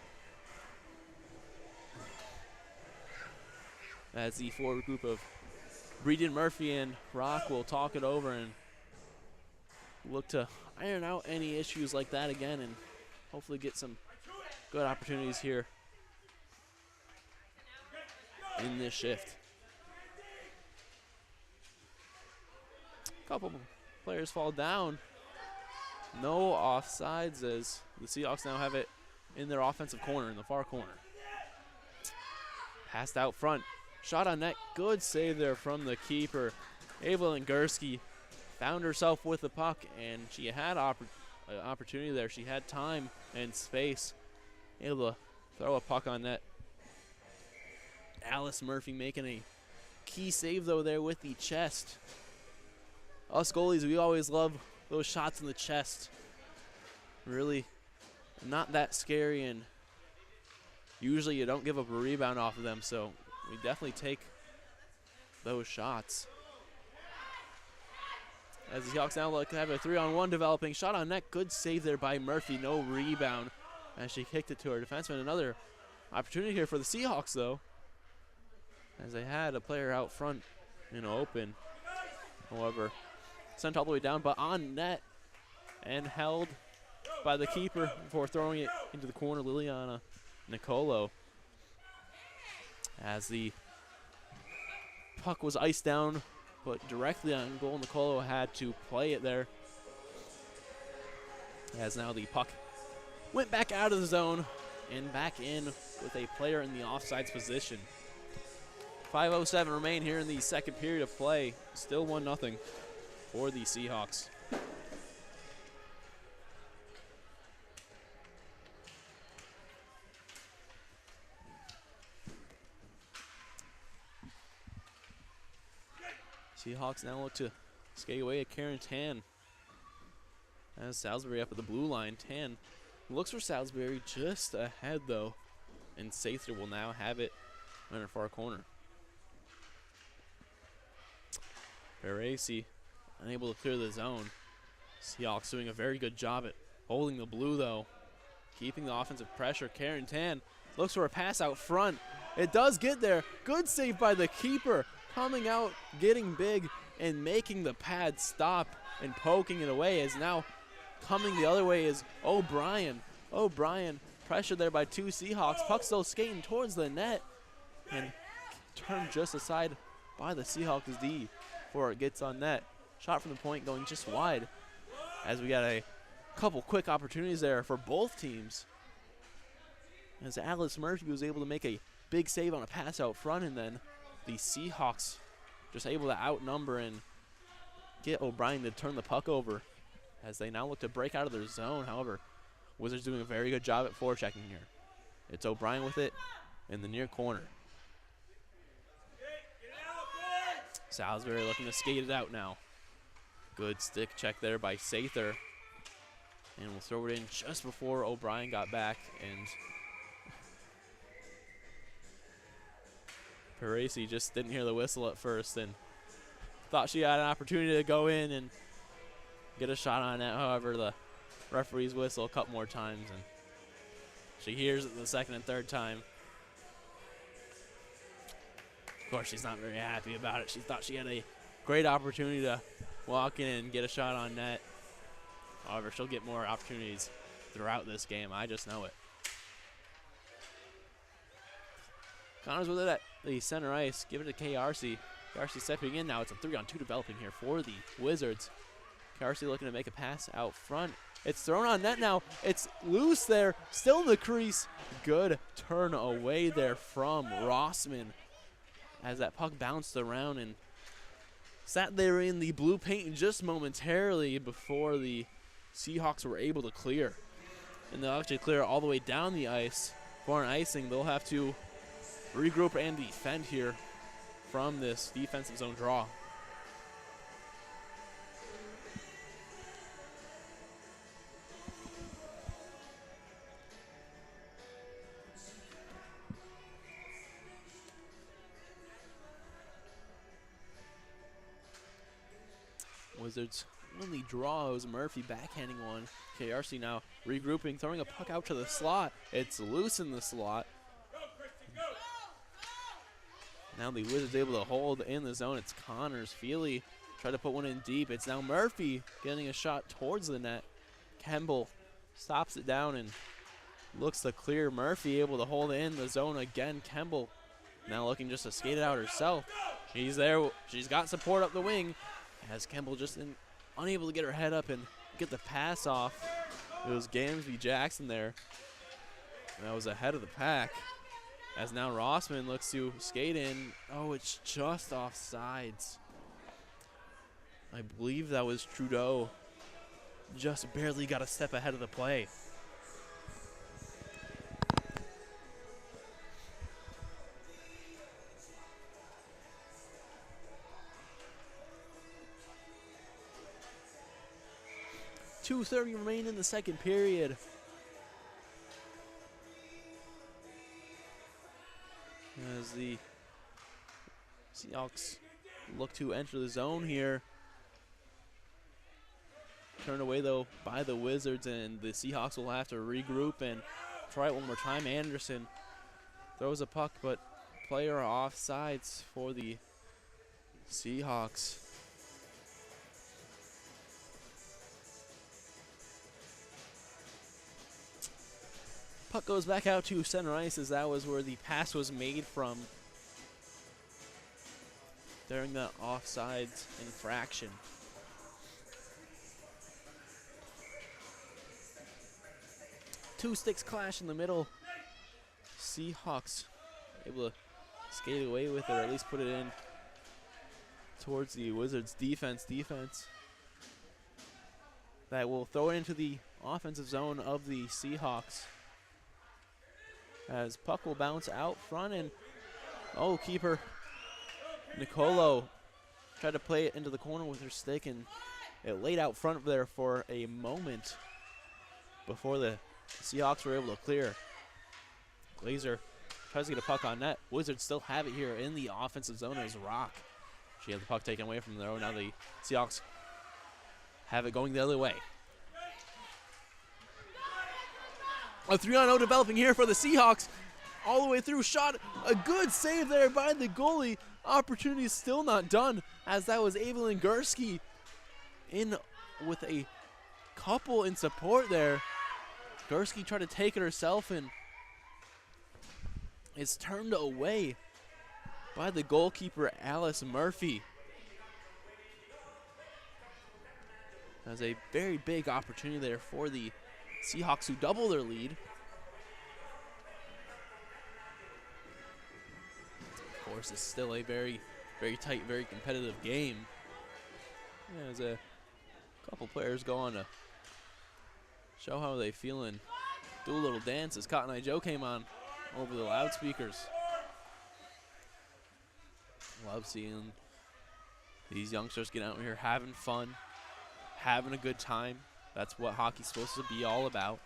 As the forward group of Breeden, Murphy, and Rock will talk it over and look to iron out any issues like that again and hopefully get some good opportunities here in this shift. Couple players fall down. No offsides as the Seahawks now have it in their offensive corner, in the far corner. Passed out front. Shot on net. Good save there from the keeper. Evelyn Gursky found herself with the puck, and she had opportunity there. She had time and space. Able to throw a puck on net. Alice Murphy making a key save, though, there with the chest. Us goalies, we always love those shots in the chest. Really not that scary, and usually you don't give up a rebound off of them, so we definitely take those shots. As the Seahawks now look to have a 3-on-1 developing. Shot on net. Good save there by Murphy. No rebound as she kicked it to her defenseman. Another opportunity here for the Seahawks, though, as they had a player out front in open. However, sent all the way down, but on net and held by the keeper before throwing it into the corner. Liliana Nicolo, as the puck was iced down, but directly on goal. Nicolo had to play it there, as now the puck went back out of the zone and back in with a player in the offsides position. 5:07 remain here in the second period of play. Still 1-0 for the Seahawks. Seahawks now look to skate away at Karen Tan. As Salisbury up at the blue line. Tan looks for Salisbury just ahead, though, and Sather will now have it in her far corner. Barasi unable to clear the zone. Seahawks doing a very good job at holding the blue, though, keeping the offensive pressure. Karen Tan looks for a pass out front. It does get there. Good save by the keeper, coming out, getting big, and making the pad stop and poking it away. As now coming the other way is O'Brien. O'Brien pressured there by 2 Seahawks. Puck still skating towards the net and turned just aside by the Seahawks D before it gets on net. Shot from the point going just wide, as we got a couple quick opportunities there for both teams. As Alice Murphy was able to make a big save on a pass out front, and then the Seahawks just able to outnumber and get O'Brien to turn the puck over as they now look to break out of their zone. However, Wizards doing a very good job at forechecking here. It's O'Brien with it in the near corner. Salisbury looking to skate it out now. Good stick check there by Sather. And we'll throw it in just before O'Brien got back, and Parisi just didn't hear the whistle at first and thought she had an opportunity to go in and get a shot on it. However, the referee's whistle a couple more times, and she hears it the second and third time. Of course, she's not very happy about it. She thought she had a great opportunity to walk in and get a shot on net. However, she'll get more opportunities throughout this game. I just know it. Connors with it at the center ice. Give it to KRC. KRC stepping in now. It's a 3-on-2 developing here for the Wizards. KRC looking to make a pass out front. It's thrown on net now. It's loose there. Still in the crease. Good turn away there from Rossman as that puck bounced around and sat there in the blue paint just momentarily before the Seahawks were able to clear. And they'll actually clear all the way down the ice. For an icing, they'll have to regroup and defend here from this defensive zone draw. Wizards on the draw. It was Murphy backhanding one. KRC now regrouping, throwing a puck out to the slot. It's loose in the slot. Now the Wizards able to hold in the zone. It's Connors. Feely tried to put one in deep. It's now Murphy getting a shot towards the net. Kemble stops it down and looks to clear. Murphy able to hold in the zone again. Kemble now looking just to skate it out herself. She's there. She's got support up the wing. As Kemble just unable to get her head up and get the pass off. It was Gamsby Jackson there. That was ahead of the pack. As now Rossman looks to skate in. Oh, it's just off sides. I believe that was Trudeau. Just barely got a step ahead of the play. .2:30 remain in the second period. As the Seahawks look to enter the zone here. Turned away, though, by the Wizards, and the Seahawks will have to regroup and try it one more time. Anderson throws a puck, but player offsides for the Seahawks. Puck goes back out to center ice, as that was where the pass was made from during the offsides infraction. Two sticks clash in the middle. Seahawks able to skate away with it, or at least put it in towards the Wizards' defense. That will throw it into the offensive zone of the Seahawks. As puck will bounce out front, and keeper Nicolo tried to play it into the corner with her stick, and it laid out front there for a moment before the Seahawks were able to clear. Glazer tries to get a puck on net. Wizards still have it here in the offensive zone as Rock. She had the puck taken away from there. Now the Seahawks have it going the other way. A 3-on-0 developing here for the Seahawks. All the way through, shot, a good save there by the goalie. Opportunity is still not done, as that was Evelyn Gursky in with a couple in support there. Gursky tried to take it herself, and it's turned away by the goalkeeper, Alice Murphy. That's a very big opportunity there for the Seahawks, who double their lead. Of course, it's still a very, very tight, very competitive game. As a couple players go on to show how they feel and do a little dance, as Cotton Eye Joe came on over the loudspeakers. Love seeing these youngsters get out here having fun, having a good time. That's what hockey's supposed to be all about.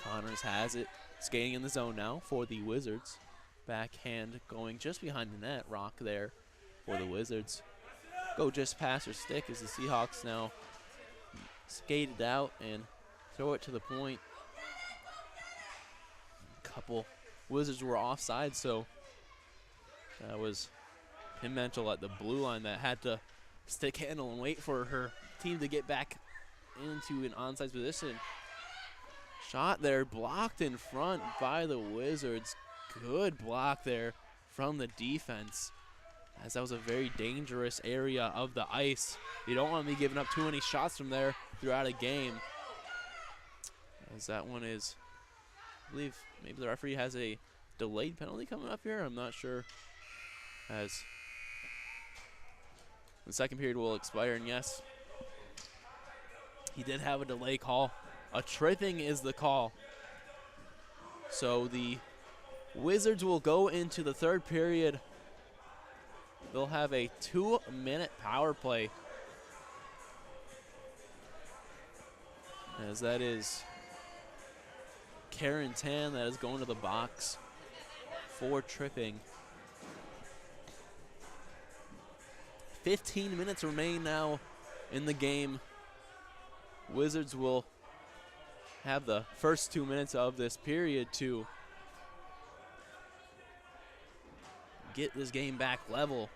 Connors has it, skating in the zone now for the Wizards. Backhand going just behind the net. Rock there for the Wizards. Go just past her stick as the Seahawks now skate it out and throw it to the point. Couple Wizards were offside, so that was Pimentel at the blue line that had to stick handle and wait for her team to get back into an onside position. Shot there, blocked in front by the Wizards. Good block there from the defense, as that was a very dangerous area of the ice. You don't want to be giving up too many shots from there throughout a game, as that one is, I believe maybe the referee has a delayed penalty coming up here. I'm not sure, as the second period will expire, and yes, he did have a delay call. A tripping is the call. So the Wizards will go into the third period. They'll have a 2-minute power play, as that is Karen Tan that is going to the box for tripping. 15 minutes remain now in the game. Wizards will have the first 2 minutes of this period to get this game back level.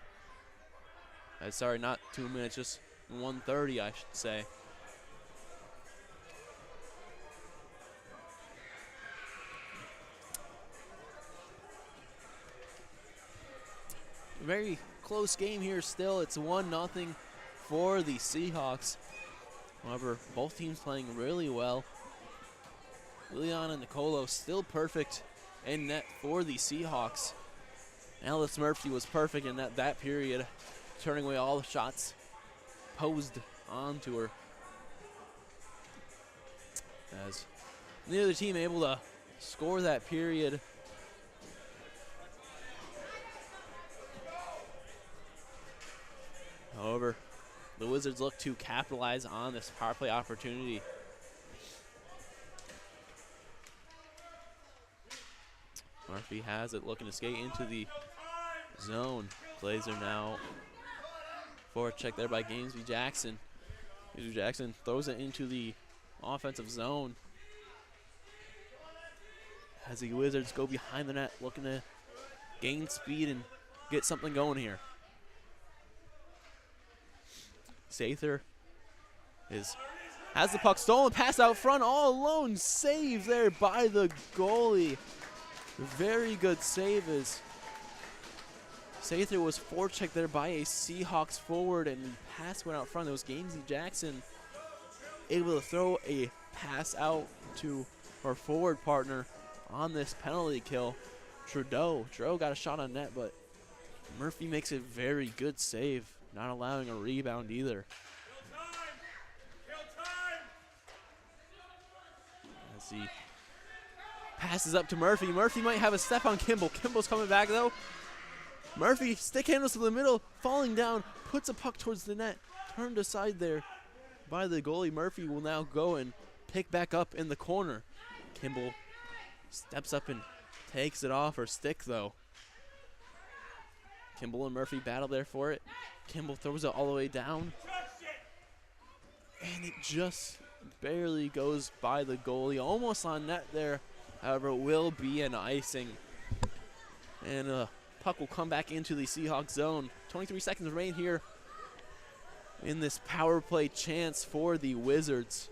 Sorry, not 2 minutes, just 1:30, I should say. Very close game here still. It's 1-0 for the Seahawks. However, both teams playing really well. Liliana Nicolo still perfect in net for the Seahawks. Alice Murphy was perfect in that period, turning away all the shots posed onto her. As neither team able to score that period. However, the Wizards look to capitalize on this power play opportunity. Murphy has it, looking to skate into the zone. Glazer now forward check there by Gamesby Jackson. Gamesby Jackson throws it into the offensive zone, as the Wizards go behind the net, looking to gain speed and get something going here. Sather has the puck stolen, pass out front, all alone, save there by the goalie. Very good save, as Sather was forechecked there by a Seahawks forward, and the pass went out front. It was Gamesy Jackson able to throw a pass out to her forward partner on this penalty kill. Trudeau got a shot on net, but Murphy makes a very good save, not allowing a rebound either. As he passes up to Murphy. Murphy might have a step on Kimball. Kimball's coming back though. Murphy stick handles to the middle, falling down, puts a puck towards the net, turned aside there by the goalie. Murphy will now go and pick back up in the corner. Kimball steps up and takes it off her stick though. Kimball and Murphy battle there for it. Kimball throws it all the way down, and it just barely goes by the goalie, almost on net there. However, it will be an icing, and puck will come back into the Seahawks zone. 23 seconds remain here in this power play chance for the Wizards.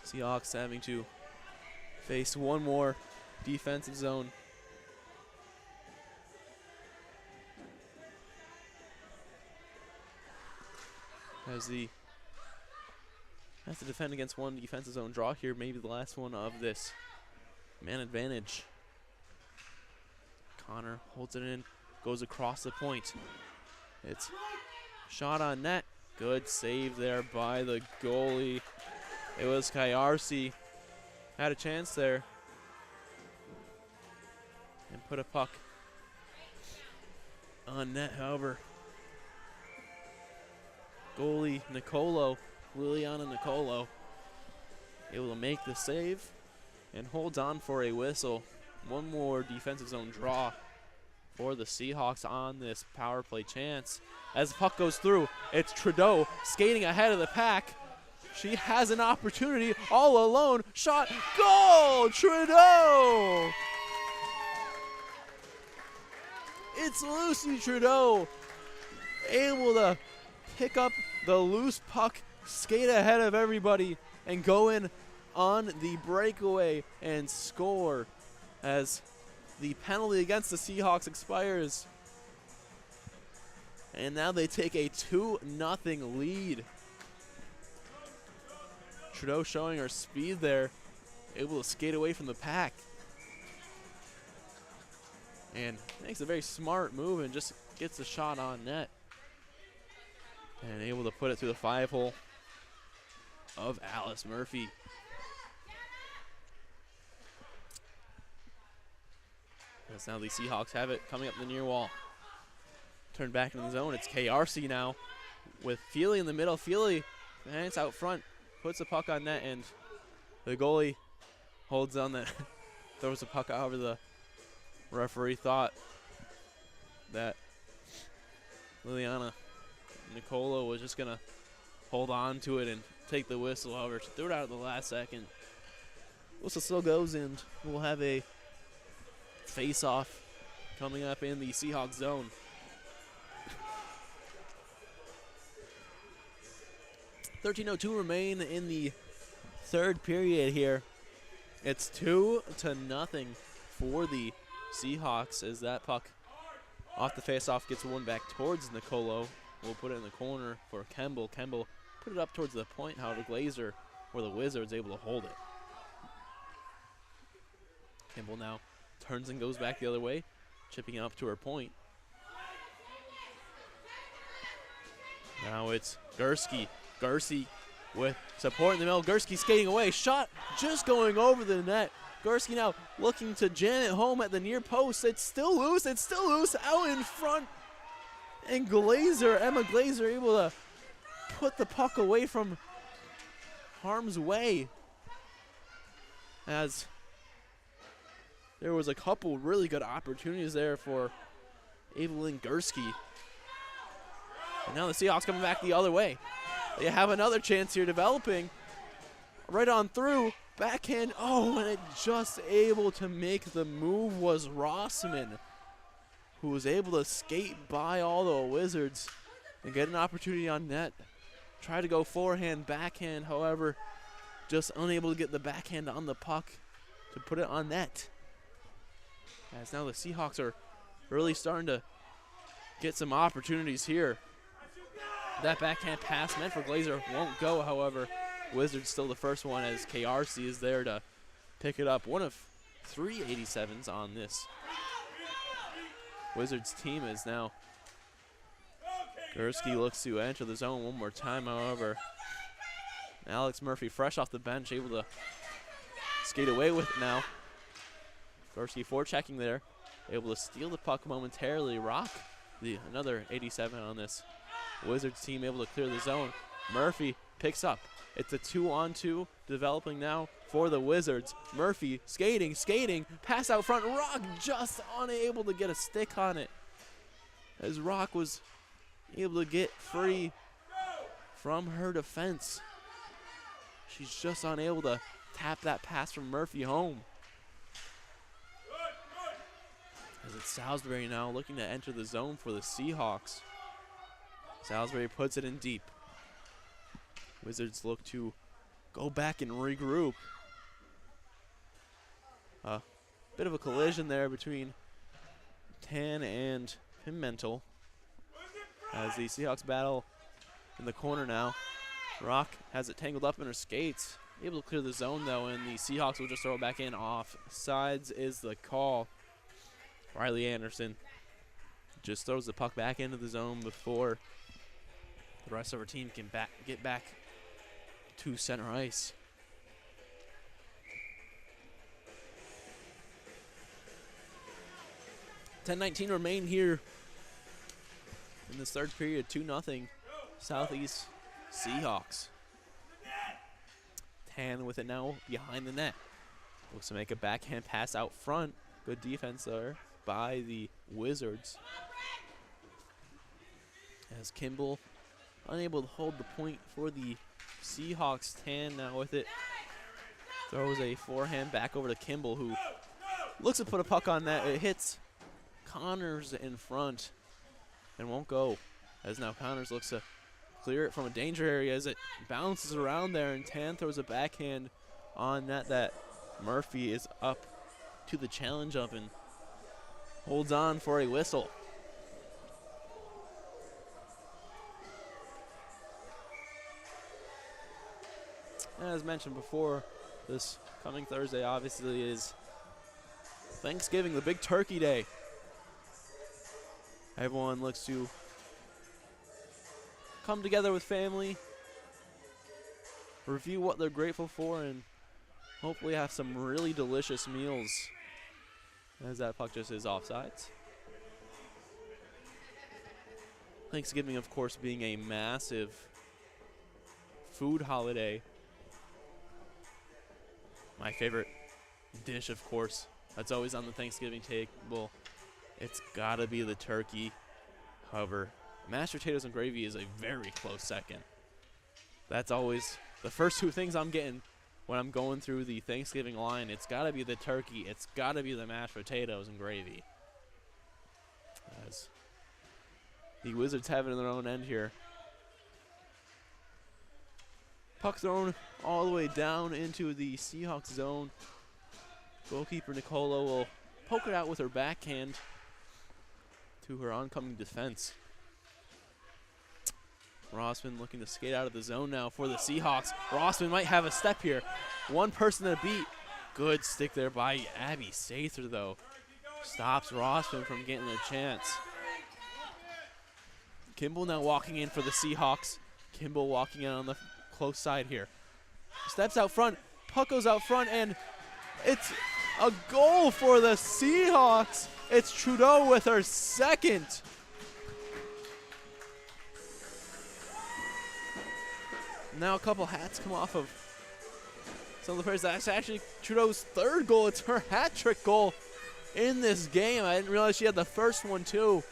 Seahawks having to face one more defensive zone. As the has to defend against one defensive zone draw here, maybe the last one of this man advantage. Connor holds it in, goes across the point. It's shot on net. Good save there by the goalie. It was Kayarsi. Had a chance there and put a puck on net. However, goalie Nicolo, Liliana Nicolo, able to make the save and holds on for a whistle. One more defensive zone draw for the Seahawks on this power play chance. As the puck goes through, it's Trudeau skating ahead of the pack. She has an opportunity all alone. Shot, goal, Trudeau! It's Lucy Trudeau able to pick up the loose puck, skate ahead of everybody, and go in on the breakaway and score as the penalty against the Seahawks expires. And now they take a 2-0 lead. Trudeau showing her speed there, able to skate away from the pack. And makes a very smart move and just gets the shot on net. And able to put it through the 5-hole of Alice Murphy. As now the Seahawks have it coming up the near wall. Turned back in the zone. It's KRC now with Feely in the middle. Feely, and it's out front. Puts the puck on net, and the goalie holds on that, throws the puck over. The referee thought that Liliana Nicola was just going to hold on to it and take the whistle. However, she threw it out at the last second. Whistle still goes, and we'll have a face-off coming up in the Seahawks zone. .13:02 remain in the third period here. It's 2-0 for the Seahawks as that puck off the face-off gets one back towards Nicolo. We'll put it in the corner for Kemble. Kemble put it up towards the point. However, Glazer, or the Wizards, able to hold it. Kemble now turns and goes back the other way, chipping up to her point. Now it's Gursky. Gursky with support in the middle. Gursky skating away. Shot just going over the net. Gursky now looking to jam it home at the near post. It's still loose. It's still loose out in front. And Glazer, Emma Glazer, able to put the puck away from harm's way. As there was a couple really good opportunities there for Evelyn Gursky. And now the Seahawks coming back the other way. They have another chance here developing. Right on through. Backhand. Oh, and it just able to make the move was Rossman, who was able to skate by all the Wizards and get an opportunity on net. Try to go forehand, backhand, however, just unable to get the backhand on the puck to put it on net. As now the Seahawks are really starting to get some opportunities here. That backhand pass meant for Glazer won't go, however. Wizards still the first one as KRC is there to pick it up. One of 3 87s on this Wizards team is now. Gursky looks to enter the zone one more time, however. Alex Murphy fresh off the bench, able to skate away with it now. Gursky forechecking there, able to steal the puck momentarily. Rock, another 87 on this Wizards team, able to clear the zone. Murphy picks up. It's a 2-on-2 developing now for the Wizards. Murphy skating, pass out front. Rock just unable to get a stick on it, as Rock was able to get free from her defense. She's just unable to tap that pass from Murphy home. As it's Salisbury now looking to enter the zone for the Seahawks. Salisbury puts it in deep. Wizards look to go back and regroup. A bit of a collision there between Tan and Pimentel as the Seahawks battle in the corner now. Rock has it tangled up in her skates. Able to clear the zone though, and the Seahawks will just throw it back in. Offsides is the call. Riley Anderson just throws the puck back into the zone before the rest of our team can get back to center ice. .10:19 remain here in this third period. 2-0 Southeast Seahawks. Tan with it now behind the net. Looks to make a backhand pass out front. Good defense there by the Wizards. As Kimball unable to hold the point for the Seahawks. Tan now with it. Throws a forehand back over to Kimball, who looks to put a puck on that. It hits Connors in front and won't go. As now Connors looks to clear it from a danger area as it bounces around there, and Tan throws a backhand on net that Murphy is up to the challenge of and holds on for a whistle. As mentioned before, this coming Thursday obviously is Thanksgiving, the big turkey day. Everyone looks to come together with family, review what they're grateful for, and hopefully have some really delicious meals. As that puck just is offsides. Thanksgiving, of course, being a massive food holiday. My favorite dish, of course, that's always on the Thanksgiving table. It's gotta be the turkey. However, mashed potatoes and gravy is a very close second. That's always the first two things I'm getting when I'm going through the Thanksgiving line. It's gotta be the turkey. It's gotta be the mashed potatoes and gravy. As the Wizards have it in their own end here. Puck thrown all the way down into the Seahawks zone. Goalkeeper Nicola will poke it out with her backhand to her oncoming defense. Rossman looking to skate out of the zone now for the Seahawks. Rossman might have a step here. One person to beat. Good stick there by Abby Sather, though. Stops Rossman from getting a chance. Kimball now walking in for the Seahawks. Kimball walking in on the close side here. Steps out front. Puck goes out front, and it's a goal for the Seahawks. It's Trudeau with her second. Now a couple hats come off of some of the players. That's actually Trudeau's third goal. It's her hat trick goal in this game. I didn't realize she had the first one too.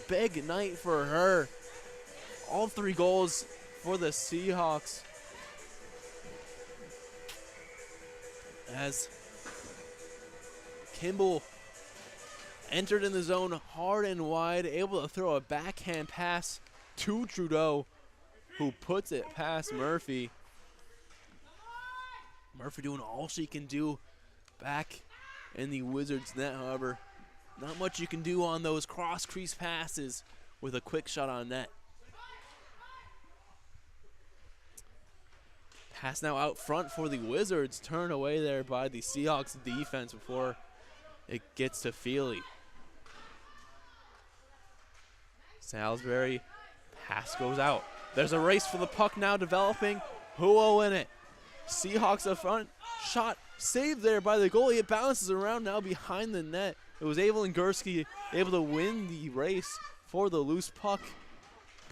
Big night for her. All three goals for the Seahawks. As Kimball entered in the zone hard and wide, able to throw a backhand pass to Trudeau, who puts it past Murphy. Murphy doing all she can do back in the Wizards' net, however. Not much you can do on those cross-crease passes with a quick shot on net. Pass now out front for the Wizards. Turned away there by the Seahawks defense before it gets to Feely. Salisbury, pass goes out. There's a race for the puck now developing. Who will win it? Seahawks up front. Shot saved there by the goalie. It bounces around now behind the net. It was Evelyn Gursky able to win the race for the loose puck.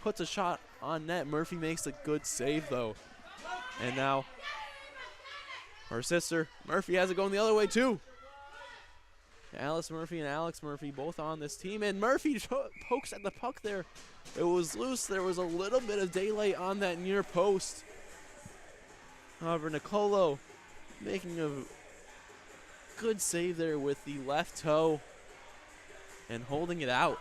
Puts a shot on net. Murphy makes a good save, though. And now her sister, Murphy, has it going the other way, too. Alice Murphy and Alex Murphy both on this team. And Murphy pokes at the puck there. It was loose. There was a little bit of daylight on that near post. However, Nicolo making a good save there with the left toe and holding it out.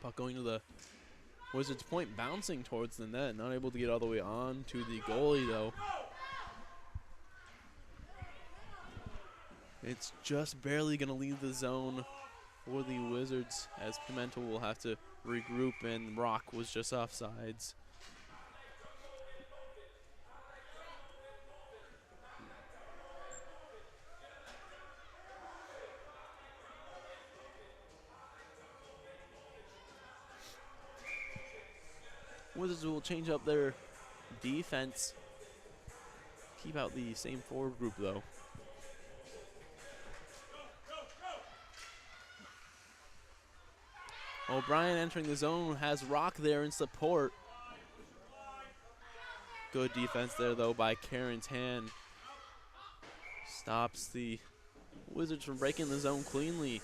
Puck going to the Wizards' point, bouncing towards the net. Not able to get all the way on to the goalie, though. It's just barely going to leave the zone for the Wizards, as Pimentel will have to regroup, and Rock was just offsides. Wizards will change up their defense. Keep out the same forward group, though. O'Brien entering the zone, has Rock there in support. Good defense there, though, by Karen's hand. Stops the Wizards from breaking the zone cleanly.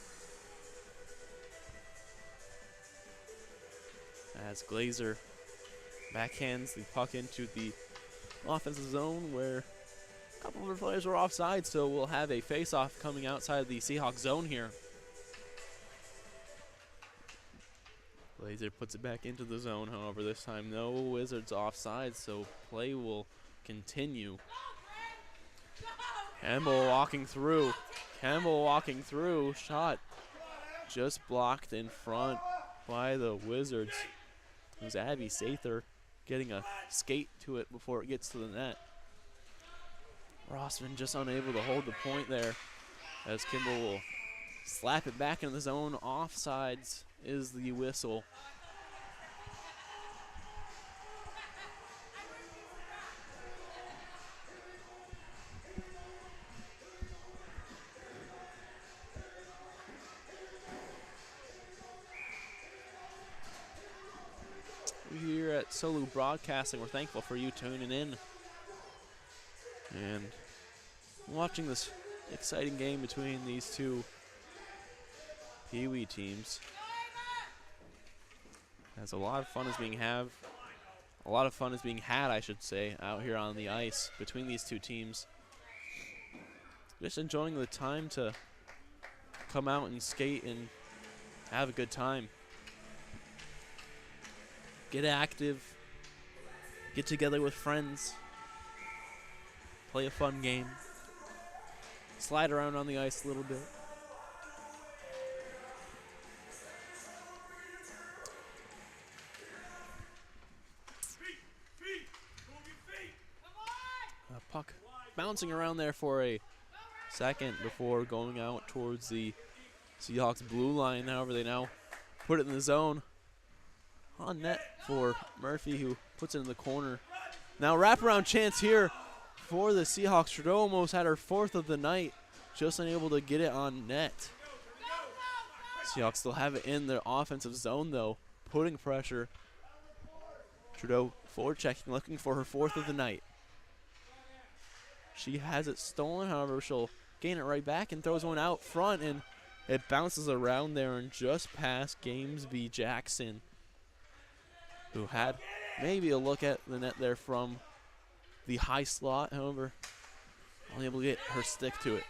As Glazer backhands the puck into the offensive zone where a couple of their players were offside, so we'll have a face-off coming outside the Seahawks zone here. Glazer puts it back into the zone, however, this time no Wizards offside, so play will continue. Campbell walking through. Shot just blocked in front by the Wizards. It was Abby Sather getting a skate to it before it gets to the net. Rossman just unable to hold the point there as Kimball will slap it back into the zone. Offsides is the whistle. Here at Solu Broadcasting, we're thankful for you tuning in and watching this exciting game between these two Pee Wee teams. As a lot of fun is being had, I should say, out here on the ice between these two teams. Just enjoying the time to come out and skate and have a good time. Get active, get together with friends, play a fun game, slide around on the ice a little bit. Puck bouncing around there for a second before going out towards the Seahawks blue line. However, they now put it in the zone. On net for Murphy, who puts it in the corner. Now wraparound chance here for the Seahawks. Trudeau almost had her fourth of the night, just unable to get it on net. Seahawks still have it in their offensive zone, though, putting pressure. Trudeau forward checking, looking for her fourth of the night. She has it stolen, however, she'll gain it right back and throws one out front, and it bounces around there and just past Gamesby Jackson, who had maybe a look at the net there from the high slot, however, only able to get her stick to it.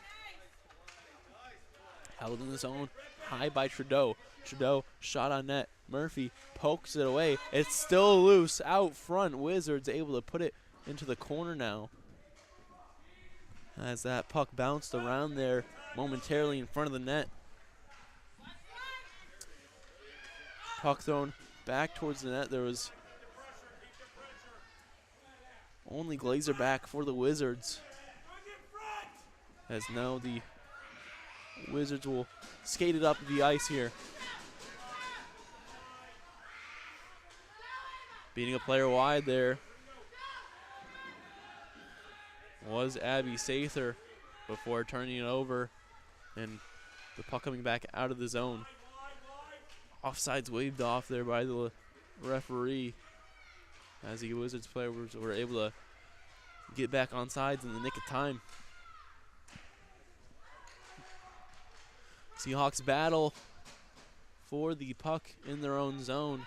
Held in the zone, high by Trudeau. Trudeau, shot on net. Murphy pokes it away. It's still loose out front. Wizards able to put it into the corner now, as that puck bounced around there momentarily in front of the net. Puck thrown back towards the net. There was only Glazer back for the Wizards, as now the Wizards will skate it up the ice here. Beating a player wide there was Abby Sather before turning it over, and the puck coming back out of the zone. Offsides waved off there by the referee, as the Wizards players were able to get back on sides in the nick of time. Seahawks battle for the puck in their own zone.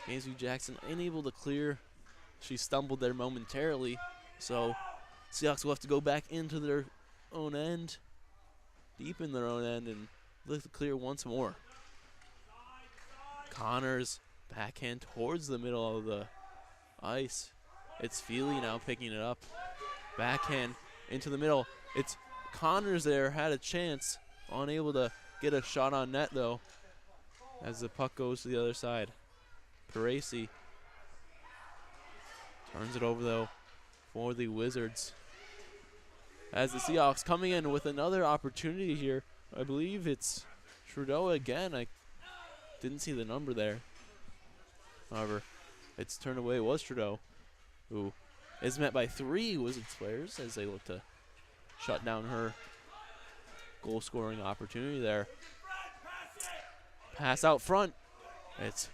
Gamesby Jackson unable to clear. She stumbled there momentarily, so Seahawks will have to go back into their own end, deep in their own end, and look to clear once more. Connors backhand towards the middle of the ice. It's Feely now picking it up. Backhand into the middle. It's Connors there, had a chance. Unable to get a shot on net, though, as the puck goes to the other side. Parisi turns it over, though, for the Wizards, as the Seahawks coming in with another opportunity here. I believe it's Trudeau again. I didn't see the number there. However, it's turned away. It was Trudeau, who is met by three Wizards players as they look to shut down her goal-scoring opportunity there. Pass out front. It's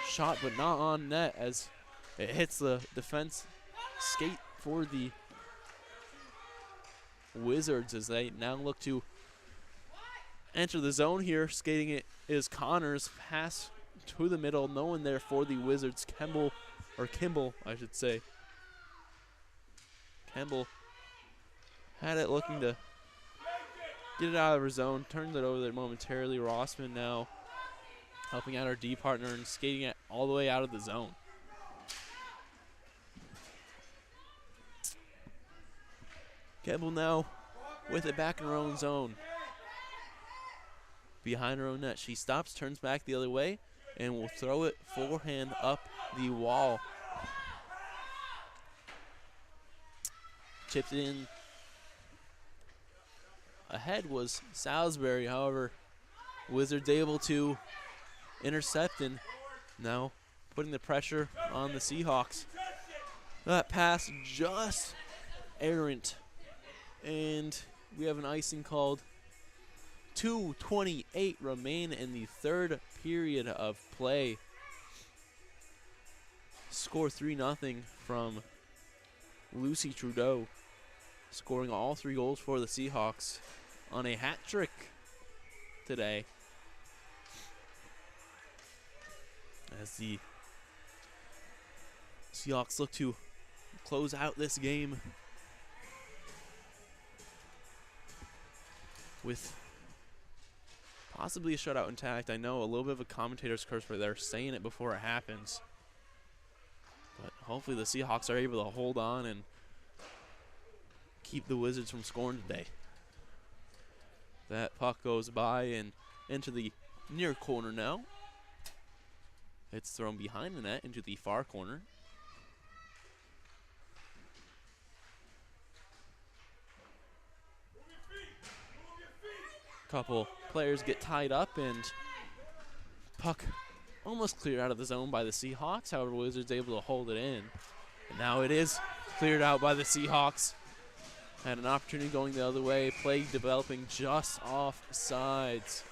shot but not on net as it hits the defense skate for the Wizards as they now look to enter the zone here. Skating it is Connors. Pass to the middle. No one there for the Wizards. Kimball, I should say. Kimball had it looking to get it out of her zone. Turned it over there momentarily. Rossman now helping out our D partner and skating it all the way out of the zone. Kimball now with it back in her own zone. Behind her own net. She stops, turns back the other way, and will throw it forehand up the wall. Chipped it in. Ahead was Salisbury. However, Wizards able to intercept and now putting the pressure on the Seahawks. That pass just errant. And we have an icing called. 2:28 remain in the third period of play. Score 3-0 from Lucy Trudeau, scoring all 3 goals for the Seahawks on a hat trick today. As the Seahawks look to close out this game with possibly a shutout intact. I know a little bit of a commentator's curse where they're saying it before it happens. But hopefully the Seahawks are able to hold on and keep the Wizards from scoring today. That puck goes by and into the near corner now. It's thrown behind the net into the far corner. Couple players get tied up and puck almost cleared out of the zone by the Seahawks. However, Wizards able to hold it in. And now it is cleared out by the Seahawks. Had an opportunity going the other way. Play developing just off sides.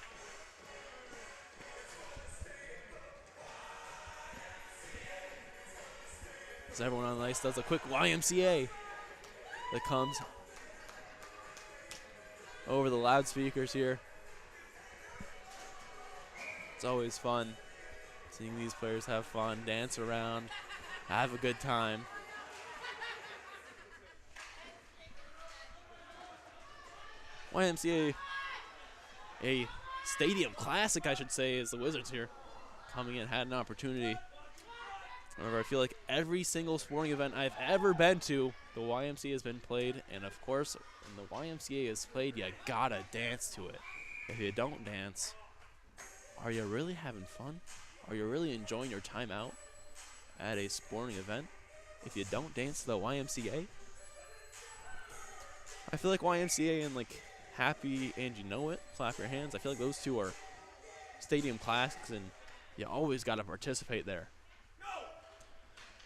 As everyone on the ice does a quick YMCA that comes over the loudspeakers here. It's always fun seeing these players have fun, dance around, have a good time. YMCA, a stadium classic, I should say, is the Wizards here. Coming in, had an opportunity. However, I feel like every single sporting event I've ever been to, the YMCA has been played, and of course, when the YMCA is played, you gotta dance to it. If you don't dance, are you really having fun? Are you really enjoying your time out at a sporting event if you don't dance to the YMCA? I feel like YMCA and like Happy and You Know It, Clap Your Hands, I feel like those two are stadium classics, and you always gotta participate there.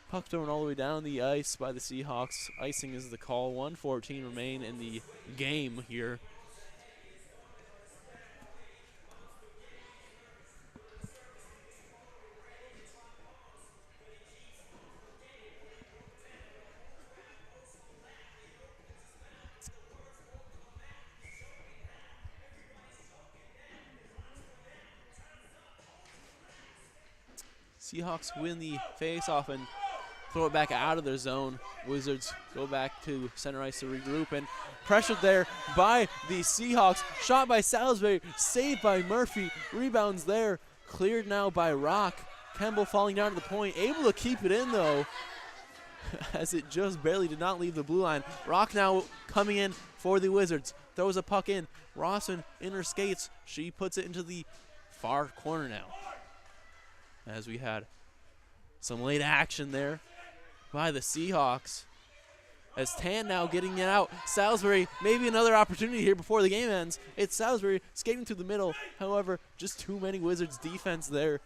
Puck thrown all the way down the ice by the Seahawks. Icing is the call. 1:14 remain in the game here. Seahawks win the face-off and throw it back out of their zone. Wizards go back to center ice to regroup, and pressured there by the Seahawks. Shot by Salisbury, saved by Murphy. Rebounds there, cleared now by Rock. Kemble falling down to the point, able to keep it in though, as it just barely did not leave the blue line. Rock now coming in for the Wizards. Throws a puck in. Rawson in her skates. She puts it into the far corner now. As we had some late action there by the Seahawks. As Tan now getting it out. Salisbury, maybe another opportunity here before the game ends. It's Salisbury skating through the middle. However, just too many Wizards defense there.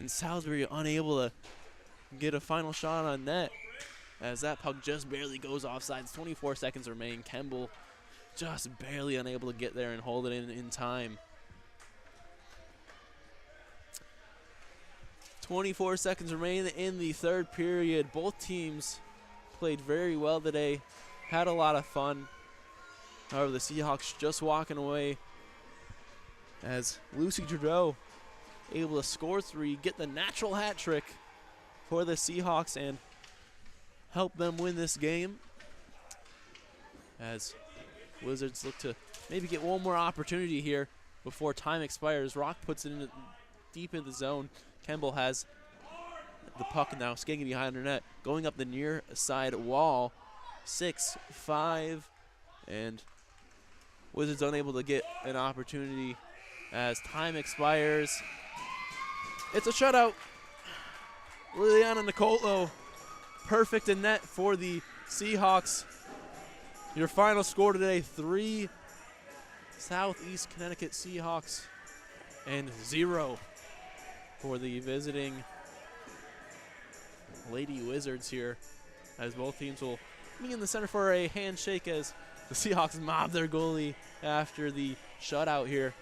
And Salisbury unable to get a final shot on net, as that puck just barely goes offsides. 24 seconds remain. Kemble just barely unable to get there and hold it in time. 24 seconds remain in the third period. Both teams played very well today, had a lot of fun. However, the Seahawks just walking away as Lucy Trudeau able to score 3, get the natural hat trick for the Seahawks and help them win this game. As Wizards look to maybe get one more opportunity here before time expires. Rock puts it in deep in the zone. Kemble has the puck now skating behind her net, going up the near side wall. 6-5, and Wizards unable to get an opportunity as time expires. It's a shutout. Liliana Nicolo, perfect in net for the Seahawks. Your final score today, 3 Southeast Connecticut Seahawks and 0 for the visiting Lady Wizards here, as both teams will be in the center for a handshake as the Seahawks mob their goalie after the shutout here.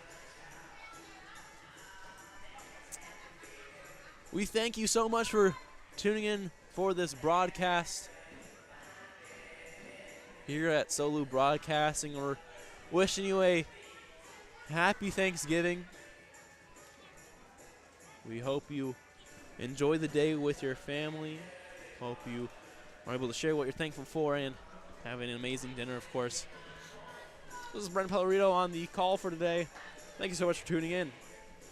We thank you so much for tuning in for this broadcast here at Solu Broadcasting. We're wishing you a happy Thanksgiving. We hope you enjoy the day with your family. Hope you are able to share what you're thankful for and have an amazing dinner, of course. This is Brent Pellerito on the call for today. Thank you so much for tuning in.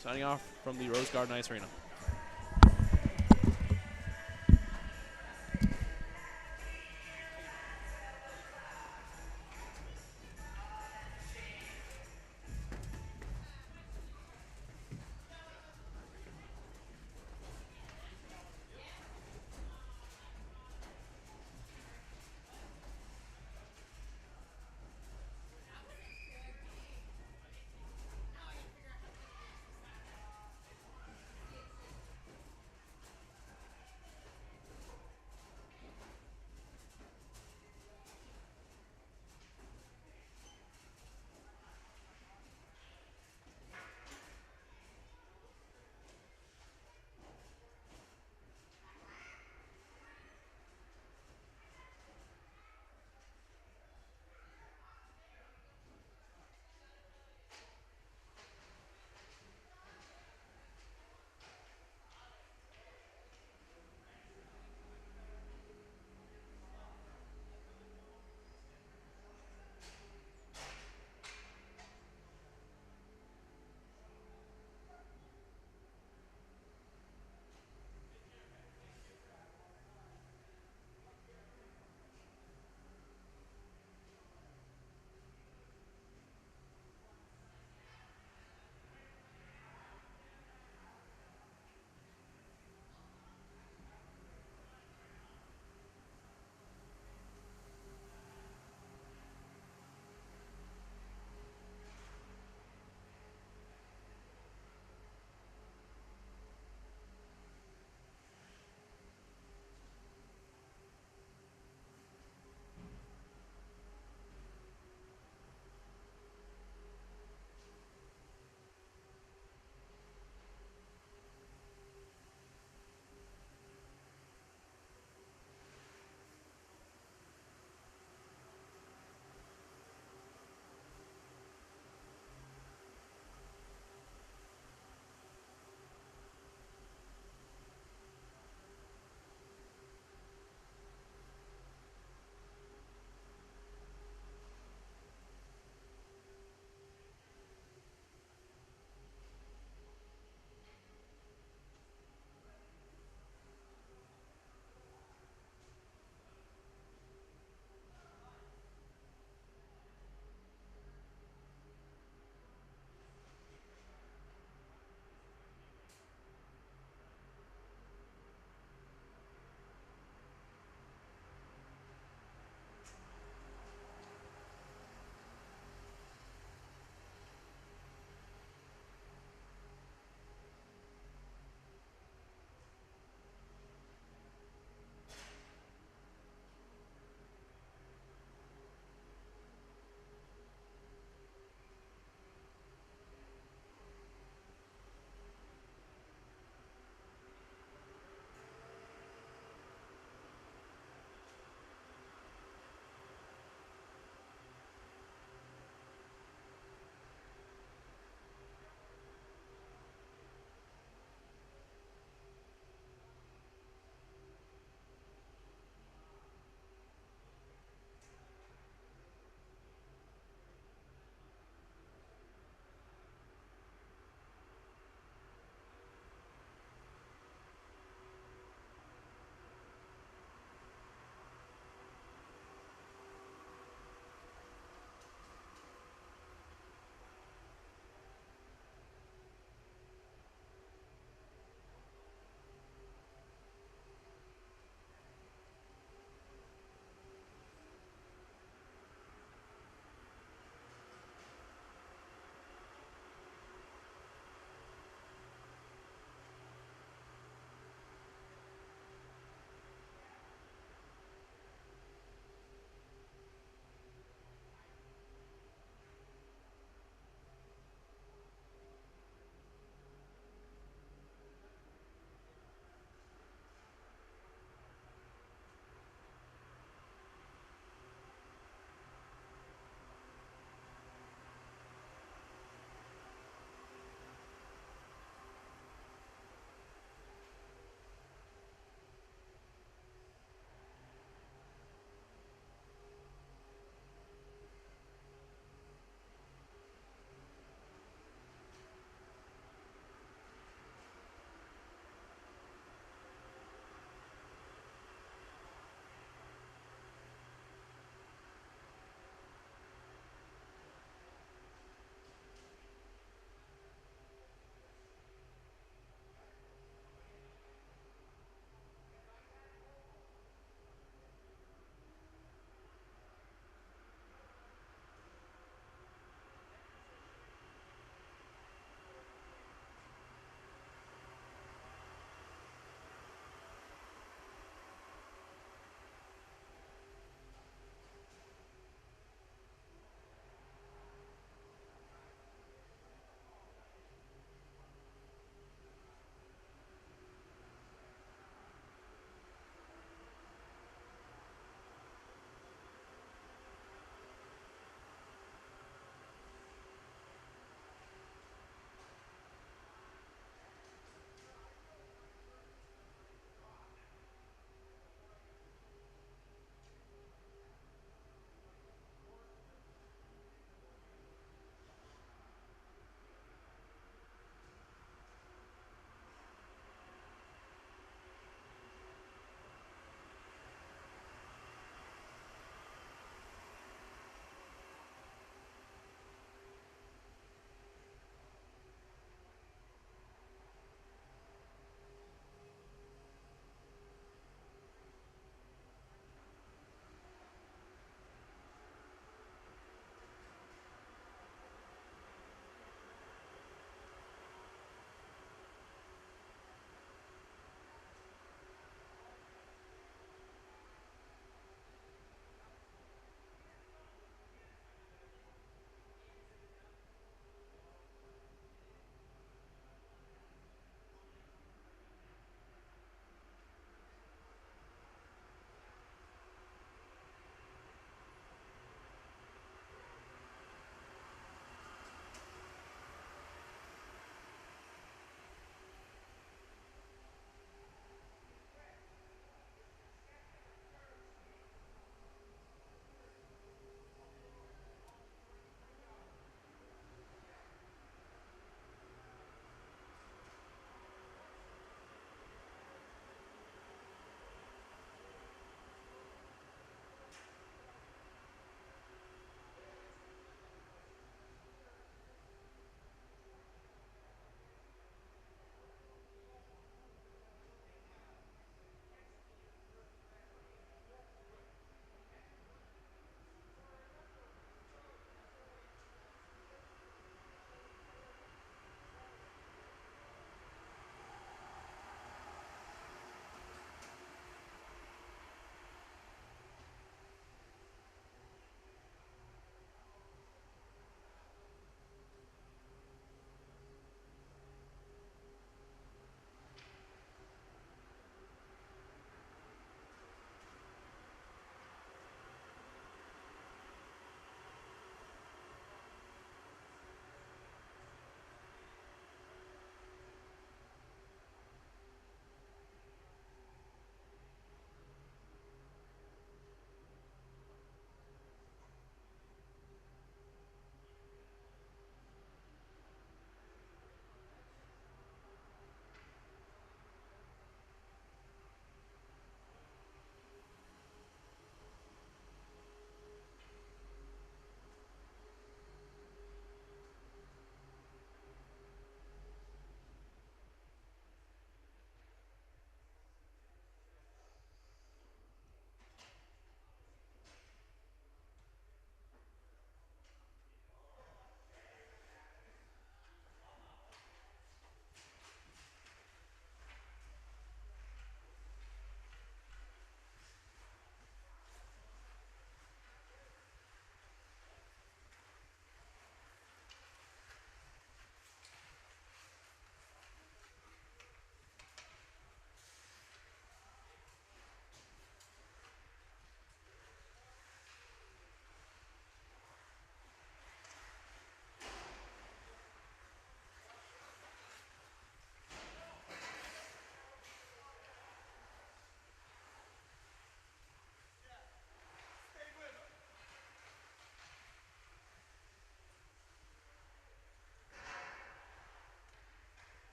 Signing off from the Rose Garden Ice Arena.